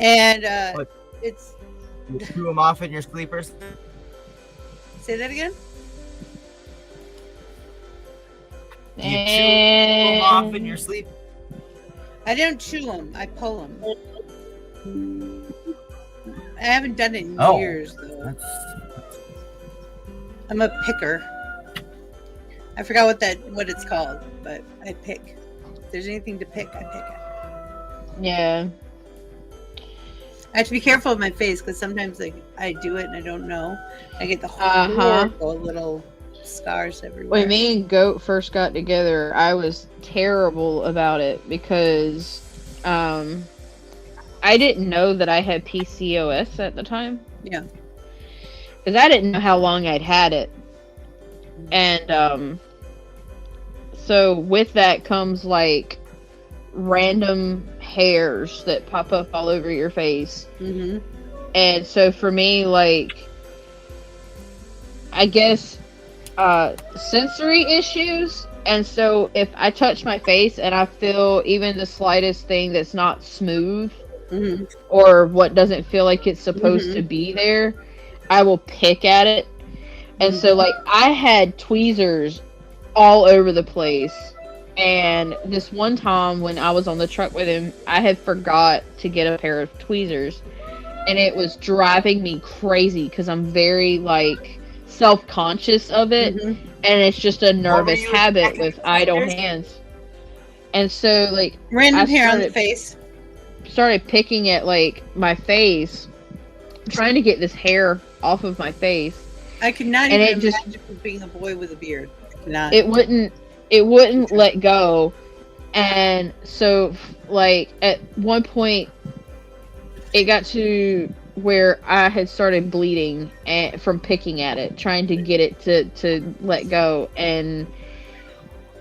and it's. You threw them off in your sleepers. Say that again. You chew them off in your sleep. I don't chew them. I pull them. I haven't done it in years, though. I'm a picker. I forgot what it's called, but I pick. If there's anything to pick, I pick it. Yeah. I have to be careful of my face because sometimes I do it and I don't know. I get the horrible little scars everywhere. When me and Goat first got together, I was terrible about it because I didn't know that I had PCOS at the time. Yeah. Because I didn't know how long I'd had it. And so with that comes like random hairs that pop up all over your face. Mm-hmm. And so for me, like, I guess sensory issues. And so if I touch my face and I feel even the slightest thing that's not smooth or what doesn't feel like it's supposed to be there, I will pick at it. And so like I had tweezers all over the place. And this one time when I was on the truck with him, I had forgot to get a pair of tweezers. And it was driving me crazy because I'm very like self-conscious of it. And it's just a nervous habit with idle hands. And so like random hair on the face. Started picking at like my face, trying to get this hair off of my face. I could not and even it just imagine being a boy with a beard. I could not. It wouldn't let go. And so like at one point it got to where I had started bleeding from picking at it, trying to get it to let go. And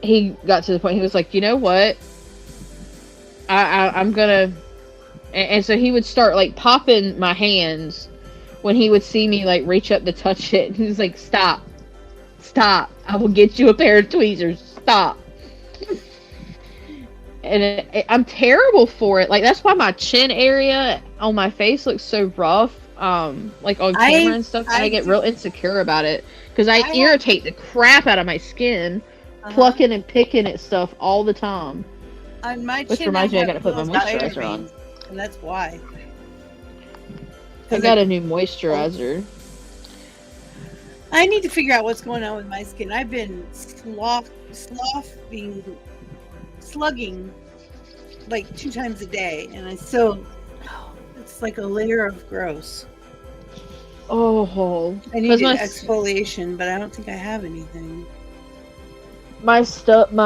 he got to the point, he was like, you know what? I'm gonna... And so he would start like popping my hands when he would see me like reach up to touch it. He was like, stop, I will get you a pair of tweezers, stop. And I'm terrible for it. Like that's why my chin area on my face looks so rough, like on camera and stuff. I get real insecure about it because I irritate the crap out of my skin, plucking and picking at stuff all the time. On my which chin, reminds me, I gotta put my moisturizer on. And that's why. I got a new moisturizer. I need to figure out what's going on with my skin. I've been slugging like 2 times a day, and it's like a layer of gross. Oh, I need exfoliation, but I don't think I have anything. My skin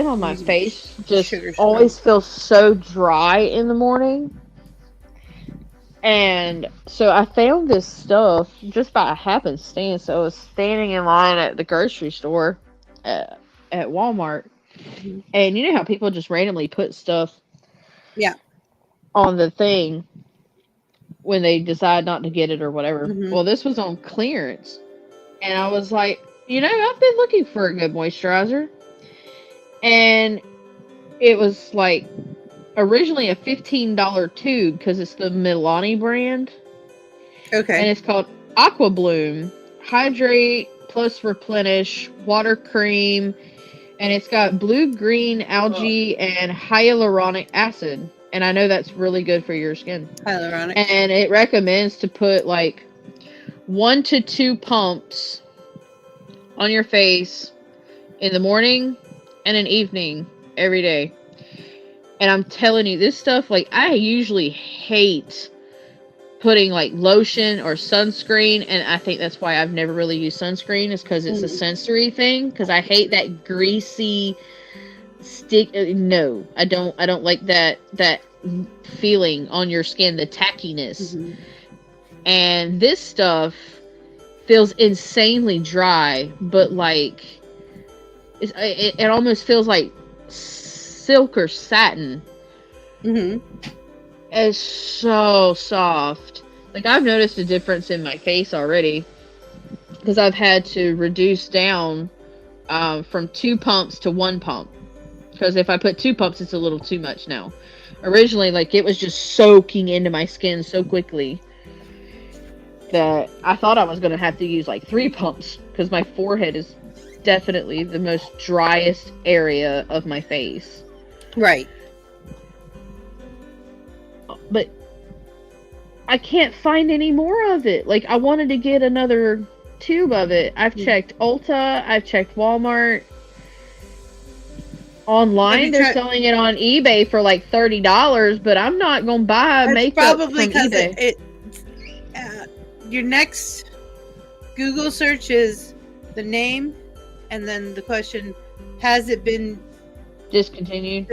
on my face just always feels so dry in the morning. And so I found this stuff just by happenstance. So I was standing in line at the grocery store at Walmart. And you know how people just randomly put stuff on the thing when they decide not to get it or whatever. Well, this was on clearance. And I was like, you know, I've been looking for a good moisturizer. And it was like originally a $15 tube because it's the Milani brand. Okay. And it's called Aqua Bloom Hydrate Plus Replenish Water Cream. And it's got blue-green algae and hyaluronic acid. And I know that's really good for your skin. Hyaluronic. And it recommends to put like 1 to 2 pumps on your face in the morning and an evening every day. And I'm telling you, this stuff, like, I usually hate putting like lotion or sunscreen, and I think that's why I've never really used sunscreen, is because it's a sensory thing, because I hate that greasy stick. No, I don't like that feeling on your skin, the tackiness. And this stuff feels insanely dry, but like it almost feels like silk or satin. It's so soft. Like, I've noticed a difference in my face already, because I've had to reduce down from 2 pumps to 1 pump, because if I put 2 pumps, it's a little too much now. Originally, like, it was just soaking into my skin so quickly that I thought I was going to have to use like 3 pumps, because my forehead is definitely the most driest area of my face. Right. But I can't find any more of it. Like, I wanted to get another tube of it. I've checked Ulta, I've checked Walmart. Online, they're selling it on eBay for like $30, but I'm not gonna buy makeup probably from because eBay. Your next Google search is the name, and then the question, has it been discontinued?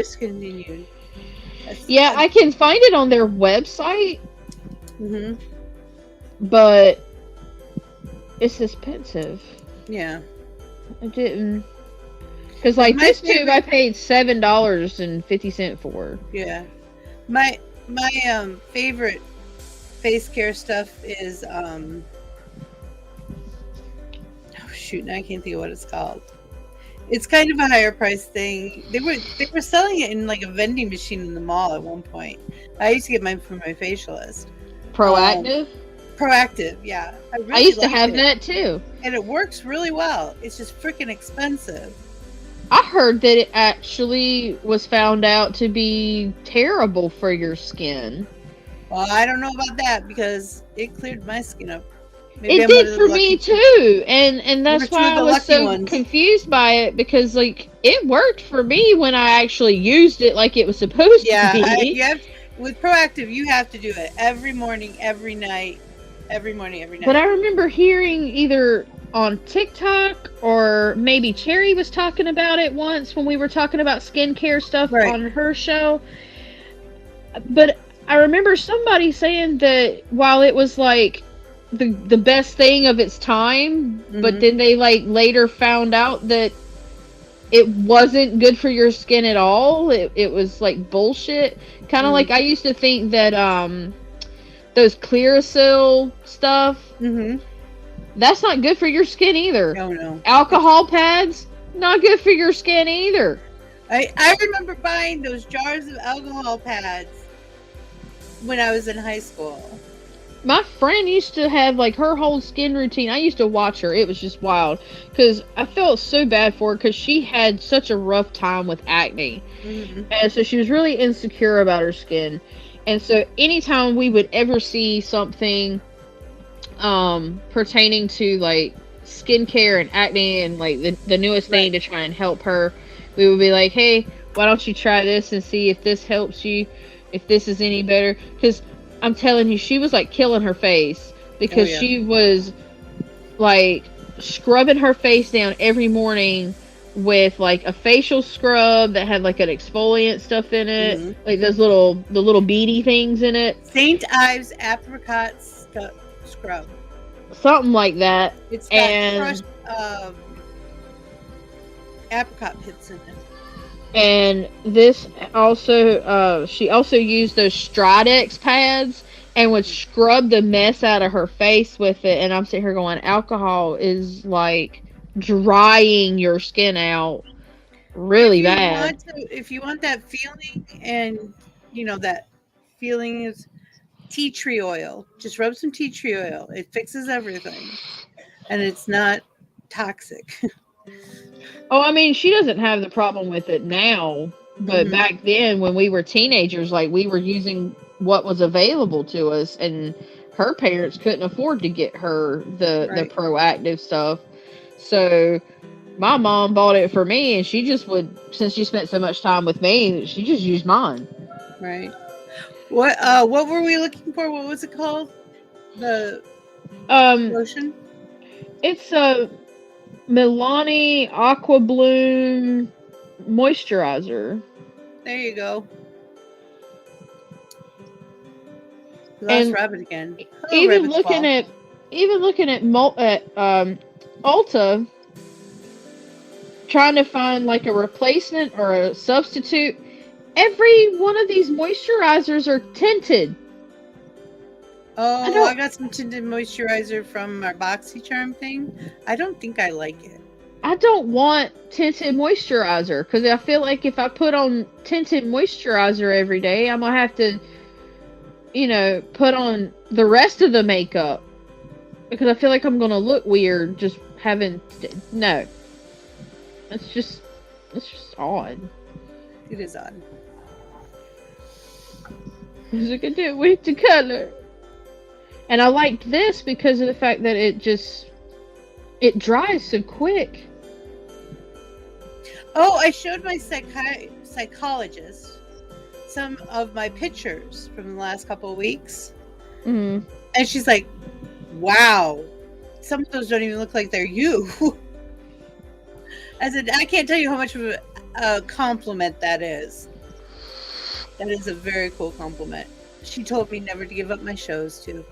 Yeah, I can find it on their website, but it's expensive. Yeah. I didn't, because like this tube I paid $7.50 for. Yeah, my favorite face care stuff is oh shoot, now I can't think of what it's called. It's kind of a higher price thing. They were selling it in like a vending machine in the mall at one point. I used to get mine from my facialist. Proactive? Proactive, yeah. I used to have that too. And it works really well. It's just freaking expensive. I heard that it actually was found out to be terrible for your skin. Well, I don't know about that, because it cleared my skin up. Maybe it did for me too, and that's why I was so confused by it, because like it worked for me when I actually used it like it was supposed to be. With Proactive, you have to do it every morning, every night, every morning, every night. But I remember hearing either on TikTok or maybe Cherry was talking about it once when we were talking about skincare stuff on her show. But I remember somebody saying that while it was like the best thing of its time, but then they like later found out that it wasn't good for your skin at all. It was like bullshit. Kind of like I used to think that those Clearasil stuff, that's not good for your skin either. Oh no. Alcohol pads, not good for your skin either. I remember buying those jars of alcohol pads when I was in high school. My friend used to have like her whole skin routine. I used to watch her. It was just wild, because I felt so bad for her, because she had such a rough time with acne. And so she was really insecure about her skin. And so anytime we would ever see something pertaining to like skincare and acne and like the newest thing to try and help her, we would be like, hey, why don't you try this and see if this helps you, if this is any better? Because I'm telling you, she was like killing her face, because she was like scrubbing her face down every morning with like a facial scrub that had like an exfoliant stuff in it, like those the little beady things in it. St. Ives apricot scrub, something like that. It's got crushed apricot pits in it. And this also, she also used those Stridex pads and would scrub the mess out of her face with it. And I'm sitting here going, alcohol is like drying your skin out really bad. If you want that feeling and that feeling is tea tree oil. Just rub some tea tree oil. It fixes everything. And it's not toxic. Oh, I mean, she doesn't have the problem with it now, but back then when we were teenagers, like we were using what was available to us, and her parents couldn't afford to get her the proactive stuff. So my mom bought it for me, and she just would, since she spent so much time with me, she just used mine. Right. What were we looking for? What was it called? The lotion? It's a Milani Aqua Bloom moisturizer. There you go. Lost Rabbit again. Hello, even looking at Ulta, trying to find like a replacement or a substitute. Every one of these moisturizers are tinted. Oh, I got some tinted moisturizer from our BoxyCharm thing. I don't think I like it. I don't want tinted moisturizer because I feel like if I put on tinted moisturizer every day, I'm gonna have to, put on the rest of the makeup because I feel like I'm gonna look weird just having. No, it's just odd. It is odd. Because I could do it with the color. And I liked this because of the fact that it dries so quick. Oh, I showed my psychologist some of my pictures from the last couple of weeks. Mm-hmm. And she's like, wow, some of those don't even look like they're you. I said, I can't tell you how much of a compliment that is. That is a very cool compliment. She told me never to give up my shows, too.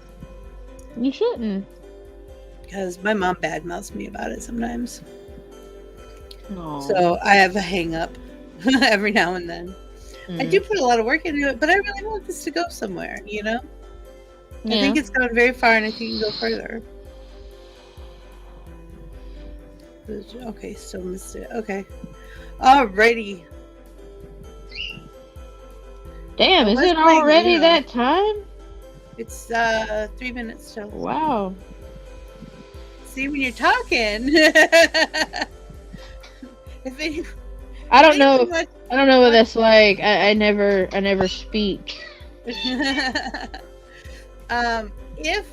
You shouldn't. Because my mom badmouths me about it sometimes. Aww. So I have a hang up every now and then. I do put a lot of work into it, but I really want this to go somewhere, Yeah. I think it's gone very far and I think it can go further. Okay, still missed it. Okay. Alrighty. Damn, is it already that time? It's 3 minutes till. Wow. See, when you're talking. I don't know what that's like. I never speak. If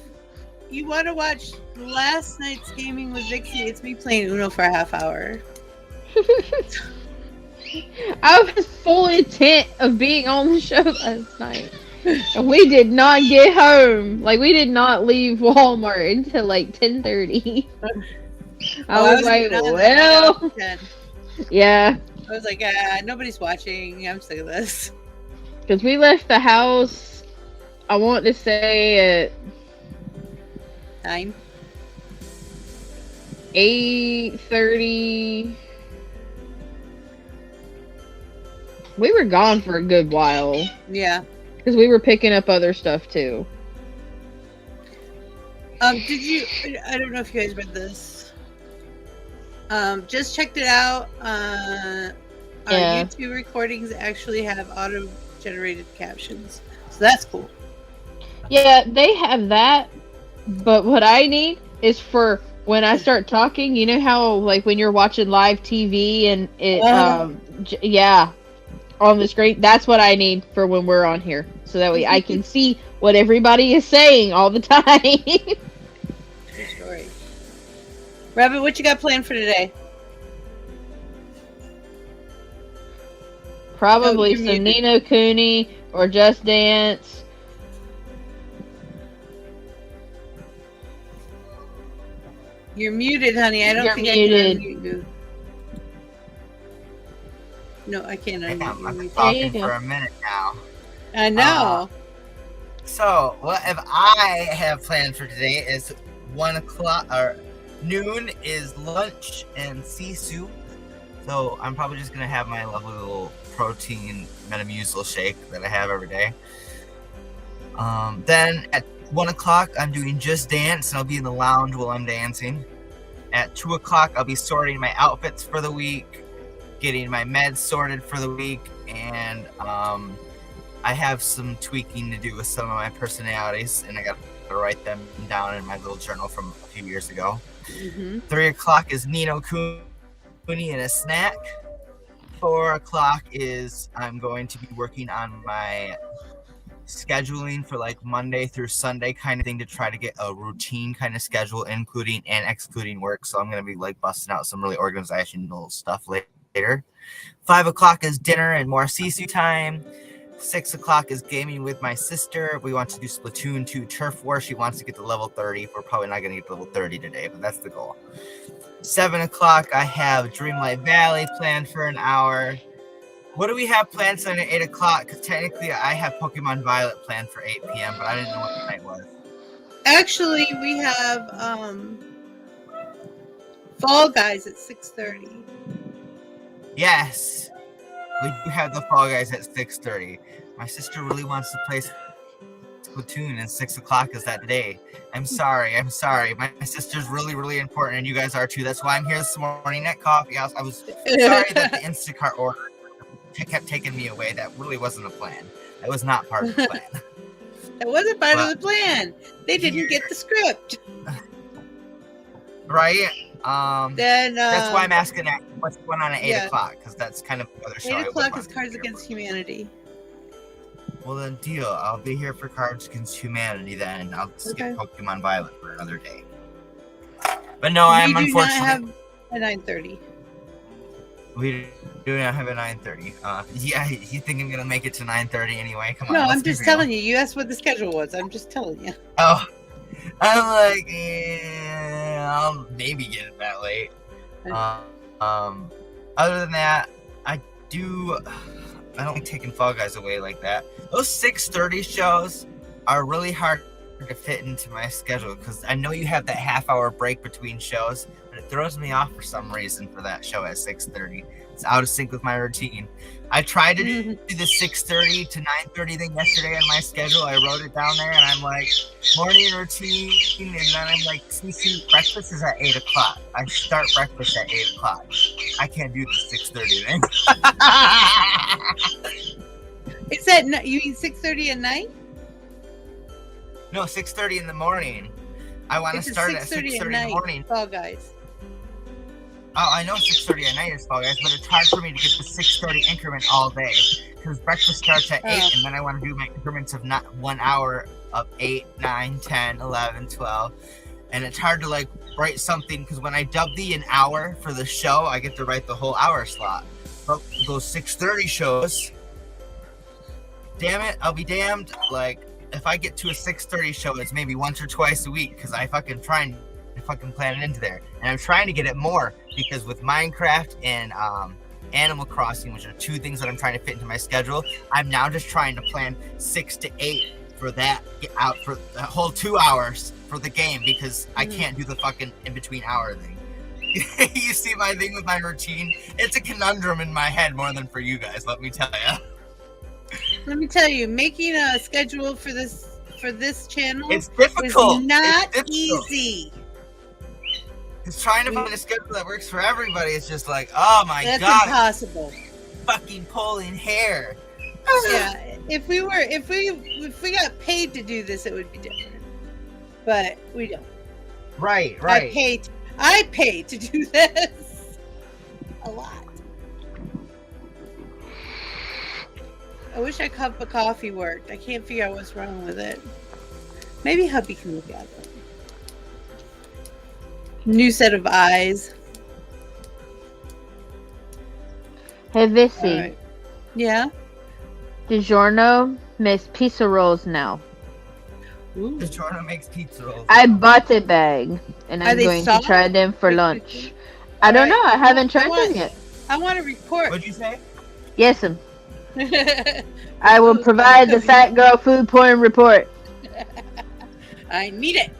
you want to watch last night's Gaming with Vixie, it's me playing Uno for a half hour. I was full intent of being on the show last night. And we did not get home. Like, we did not leave Walmart until like 10:30. I was like, well, yeah. I was like, nobody's watching. I'm sick of this. Because we left the house, I want to say at 9. 8:30. We were gone for a good while. Yeah. Because we were picking up other stuff too. Did you? I don't know if you guys read this. Just checked it out. Our YouTube recordings actually have auto-generated captions, so that's cool. Yeah, they have that. But what I need is for when I start talking. You know how like when you're watching live TV and it, on the screen. That's what I need for when we're on here, so that way I can see what everybody is saying all the time. True story. Rabbit, what you got planned for today? Probably some Nino Cooney or Just Dance. You're muted, honey. I don't think muted. I can unmute you. No, I can't unmute you. I've been talking for a minute now. I know. So, what if I have planned for today is 1 o'clock or noon is lunch and sisu. So I'm probably just gonna have my lovely little protein Metamucil shake that I have every day. Then at 1 o'clock I'm doing Just Dance and I'll be in the lounge while I'm dancing. At 2 o'clock I'll be sorting my outfits for the week, getting my meds sorted for the week, and I have some tweaking to do with some of my personalities, and I got to write them down in my little journal from a few years ago. 3 o'clock is Nino Cooney and a snack. 4 o'clock is I'm going to be working on my scheduling for like Monday through Sunday kind of thing to try to get a routine kind of schedule, including and excluding work. So I'm going to be like busting out some really organizational stuff later. 5 o'clock is dinner and more Sisu time. 6 o'clock is gaming with my sister. We want to do Splatoon 2 Turf War. She wants to get to level 30. We're probably not going to get to level 30 today, but that's the goal. 7 o'clock, I have Dreamlight Valley planned for an hour. What do we have planned at 8 o'clock? Because technically I have Pokemon Violet planned for 8 p.m., but I didn't know what the night was. Actually, we have Fall Guys at 6:30. Yes, we do have the Fall Guys at 6:30. My sister really wants to play Splatoon, and 6 o'clock is that day. I'm sorry. My sister's really, really important, and you guys are too. That's why I'm here this morning at coffee house. I was sorry that the Instacart order kept taking me away. That really wasn't a plan. That was not part of the plan. That wasn't part of the plan. They didn't get the script. Right? Then that's why I'm asking that what's going on at 8 o'clock, because that's kind of the other show. 8 o'clock is Cards Against Humanity. Well then, deal. I'll be here for Cards Against Humanity then, and I'll skip Pokemon Violet for another day. But no, I'm unfortunately. We do not have a 9:30. We do not have a 9:30. Yeah, you think I'm gonna make it to 9:30 anyway? Come on. No, I'm just telling you. You asked what the schedule was. I'm just telling you. Oh, I'm like, I'll maybe get it that late. Other than that, I don't like taking Fall Guys away like that. Those 6:30 shows are really hard to fit into my schedule because I know you have that half-hour break between shows, but it throws me off for some reason for that show at 6:30. It's out of sync with my routine. I tried to do the 6:30 to 9:30 thing yesterday on my schedule. I wrote it down there, and I'm like, morning routine, and then I'm like, CC, breakfast is at 8 o'clock. I start breakfast at 8 o'clock. I can't do the 6:30 thing. Is that you mean 6:30 at night? No, 6:30 in the morning. I want to start at 6:30 in the morning. Fall Guys. Oh, I know 6:30 at night is Fall Guys, but it's hard for me to get the 6:30 increment all day because breakfast starts at 8, and then I want to do my increments of not 1 hour of 8, 9, 10, 11, 12, and it's hard to like write something because when I dub an hour for the show, I get to write the whole hour slot. But those 6:30 shows, damn it, I'll be damned. Like if I get to a 6:30 show, it's maybe once or twice a week because I fucking plan it into there, and I'm trying to get it more because with Minecraft and Animal Crossing, which are two things that I'm trying to fit into my schedule, I'm now just trying to plan 6 to 8 for that, get out for the whole 2 hours for the game because I can't do the fucking in between hour thing. You see my thing with my routine? It's a conundrum in my head more than for you guys, let me tell you. Let me tell you, making a schedule for this channel is difficult. Is not easy. It's trying to find a schedule that works for everybody. It's just like, oh my god, that's impossible. Fucking pulling hair. Yeah, if we got paid to do this, it would be different. But we don't. Right. I pay to do this a lot. I wish a cup of coffee worked. I can't figure out what's wrong with it. Maybe hubby can look at it. New set of eyes. Hey, Vissy. Right. Yeah? DiGiorno makes pizza rolls now. Ooh. DiGiorno makes pizza rolls. I bought a bag, and I'm going to try them for lunch. I don't know. I haven't tried them yet. I want to report. What'd you say? Yes, I will provide the Fat Girl Food Porn report. I need it.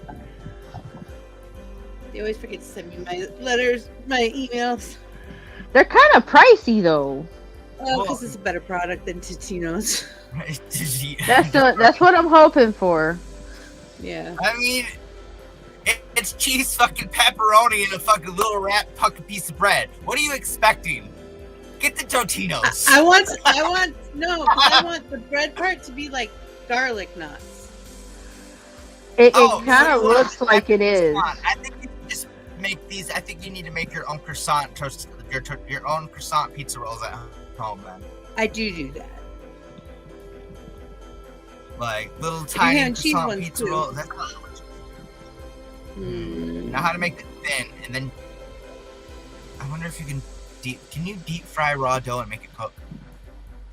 They always forget to send me my letters, my emails. They're kind of pricey, though. Oh, because it's a better product than Totino's. That's what I'm hoping for. Yeah. I mean, it's cheese, fucking pepperoni, and a fucking little fucking piece of bread. What are you expecting? Get the Totino's. I want No, because I want the bread part to be like garlic knots. It Oh, kind so of you want looks like it is. I think you can just make these. I think you need to make your own croissant toast, your own croissant pizza rolls at home, then. I do that. Like little tiny ham and cheese croissant ones, pizza too. rolls. That's not Now how to make it thin, and then I wonder if you can deep fry raw dough and make it cook?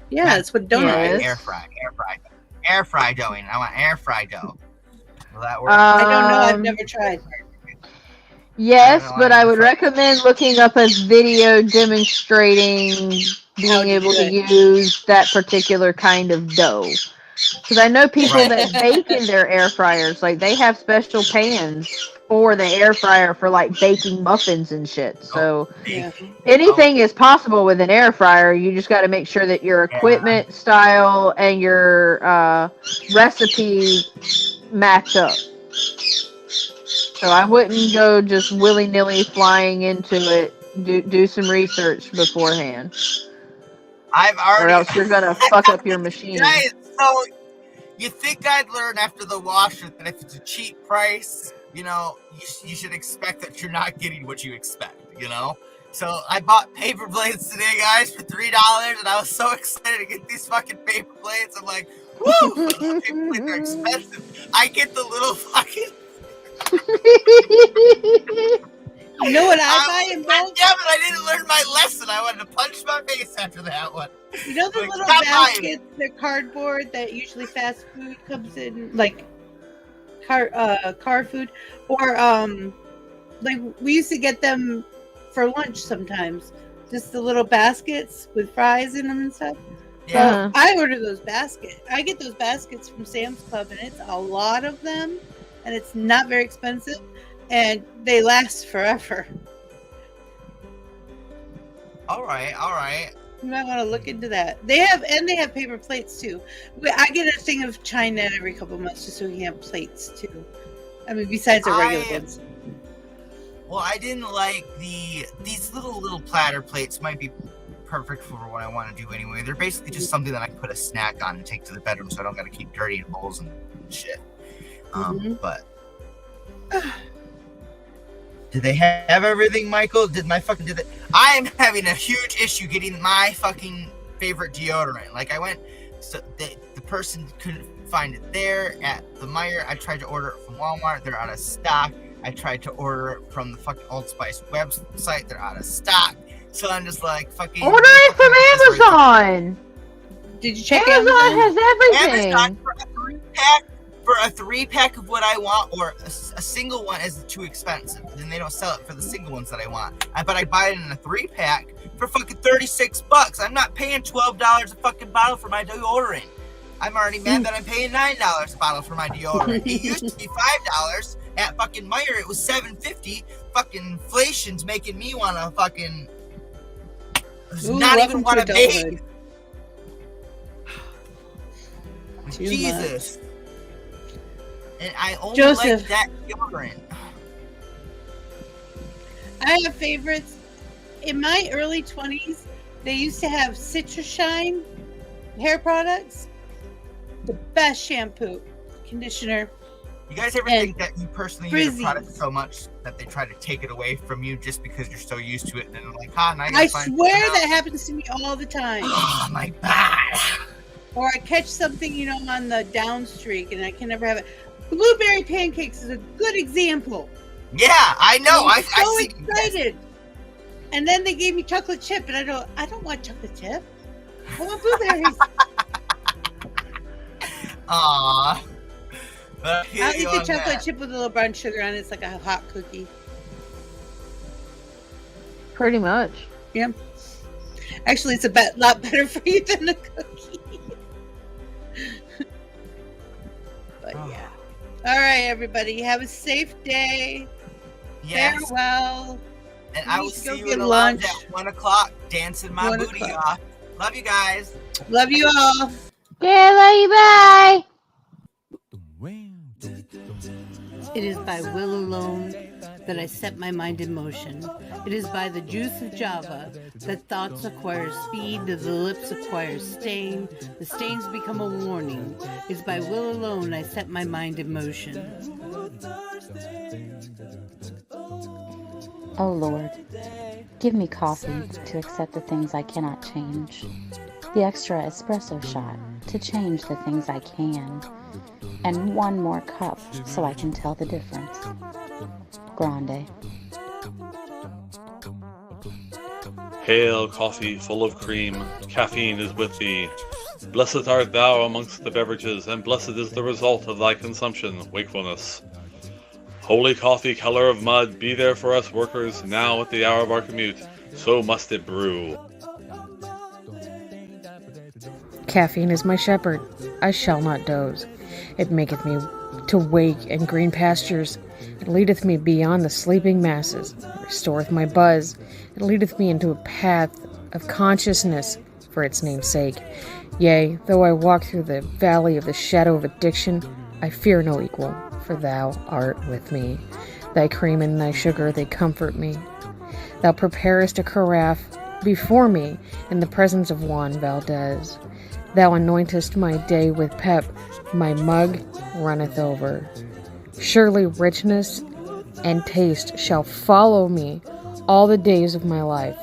Yeah, that's what donut is. Air fry doughing. I want air fry dough. Will that work? I don't know. I've never tried. Yes, but I would recommend looking up a video demonstrating being able to use that particular kind of dough. Because I know people that bake in their air fryers, like they have special pans for the air fryer for like baking muffins and shit. So anything is possible with an air fryer. You just got to make sure that your equipment style and your recipe match up. So I wouldn't go just willy-nilly flying into it. Do some research beforehand. Or else you're gonna fuck up your machine. Guys, so you think I'd learn after the washer that if it's a cheap price, you should expect that you're not getting what you expect, So I bought paper plates today, guys, for $3, and I was so excited to get these fucking paper plates. I'm like, woo! Paper plates are expensive. I get the little fucking... You know what I buy in bulk? Yeah, but I didn't learn my lesson. I wanted to punch my face after that one. You know the little baskets, they're cardboard that usually fast food comes in, like car food, or like we used to get them for lunch sometimes. Just the little baskets with fries in them and stuff. Yeah. So I order those baskets. I get those baskets from Sam's Club, and it's a lot of them, and it's not very expensive, and they last forever. All right. You might want to look into that. They have paper plates too. I get a thing of China every couple of months just so we can have plates too. I mean, besides the regular ones. Well, I didn't like these little platter plates. Might be perfect for what I want to do anyway. They're basically just something that I can put a snack on and take to the bedroom, so I don't got to keep dirty bowls and shit. But did they have everything, Michael? I am having a huge issue getting my fucking favorite deodorant. Like I went, so the person couldn't find it there at the Meijer. I tried to order it from Walmart. They're out of stock. I tried to order it from the fucking Old Spice website. They're out of stock. So I'm just like fucking. Order it from Amazon. Did you check Amazon has everything. Amazon for a 3-pack of what I want, or a single one is too expensive. Then they don't sell it for the single ones that I want. But I buy it in a 3-pack for fucking $36. I'm not paying $12 a fucking bottle for my deodorant. I'm already mad that I'm paying $9 a bottle for my deodorant. It used to be $5 at fucking Meijer. It was $7.50. Fucking inflation's making me want to fucking not even want to pay. Jesus. And I only like that deodorant. I have favorites. In my early 20s, they used to have Citrus Shine hair products. The best shampoo, conditioner. You guys ever think that you personally use a product so much that they try to take it away from you just because you're so used to it, and then they're like, now I swear that happens to me all the time. Oh my god. Or I catch something, on the down streak, and I can never have it. Blueberry pancakes is a good example. Yeah, I know. I'm so excited. And then they gave me chocolate chip, and I don't want chocolate chip. I want blueberries. Aww. I'll eat the chocolate chip with a little brown sugar on it. It's like a hot cookie. Pretty much. Yeah. Actually, it's a lot better for you than a cookie. But yeah. All right, everybody. Have a safe day. Yes. Farewell. And I will see you in the lunch at 1 o'clock, dancing my booty off. Love you guys. Love you all. Yeah, love you. Bye. It is by Will alone that I set my mind in motion. It is by the juice of Java that thoughts acquire speed, that the lips acquire stain, the stains become a warning. It is by will alone I set my mind in motion. Oh Lord, give me coffee to accept the things I cannot change, the extra espresso shot to change the things I can, and one more cup so I can tell the difference. Grande. Hail, coffee full of cream, caffeine is with thee. Blessed art thou amongst the beverages, and blessed is the result of thy consumption, wakefulness. Holy coffee, color of mud, be there for us workers, now at the hour of our commute, so must it brew. Caffeine is my shepherd, I shall not doze. It maketh me to wake in green pastures. It leadeth me beyond the sleeping masses. It restoreth my buzz. It leadeth me into a path of consciousness for its name's sake. Yea, though I walk through the valley of the shadow of addiction, I fear no equal, for thou art with me. Thy cream and thy sugar, they comfort me. Thou preparest a carafe before me in the presence of Juan Valdez. Thou anointest my day with pep, my mug runneth over. Surely richness and taste shall follow me all the days of my life,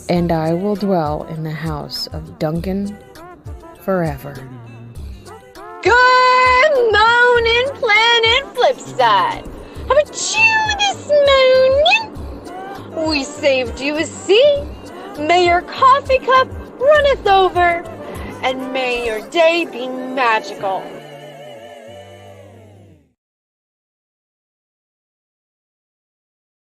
and I will dwell in the house of Duncan forever. Good morning, Planet Flipside. How about you this morning? We saved you a seat. May your coffee cup runneth over, and may your day be magical.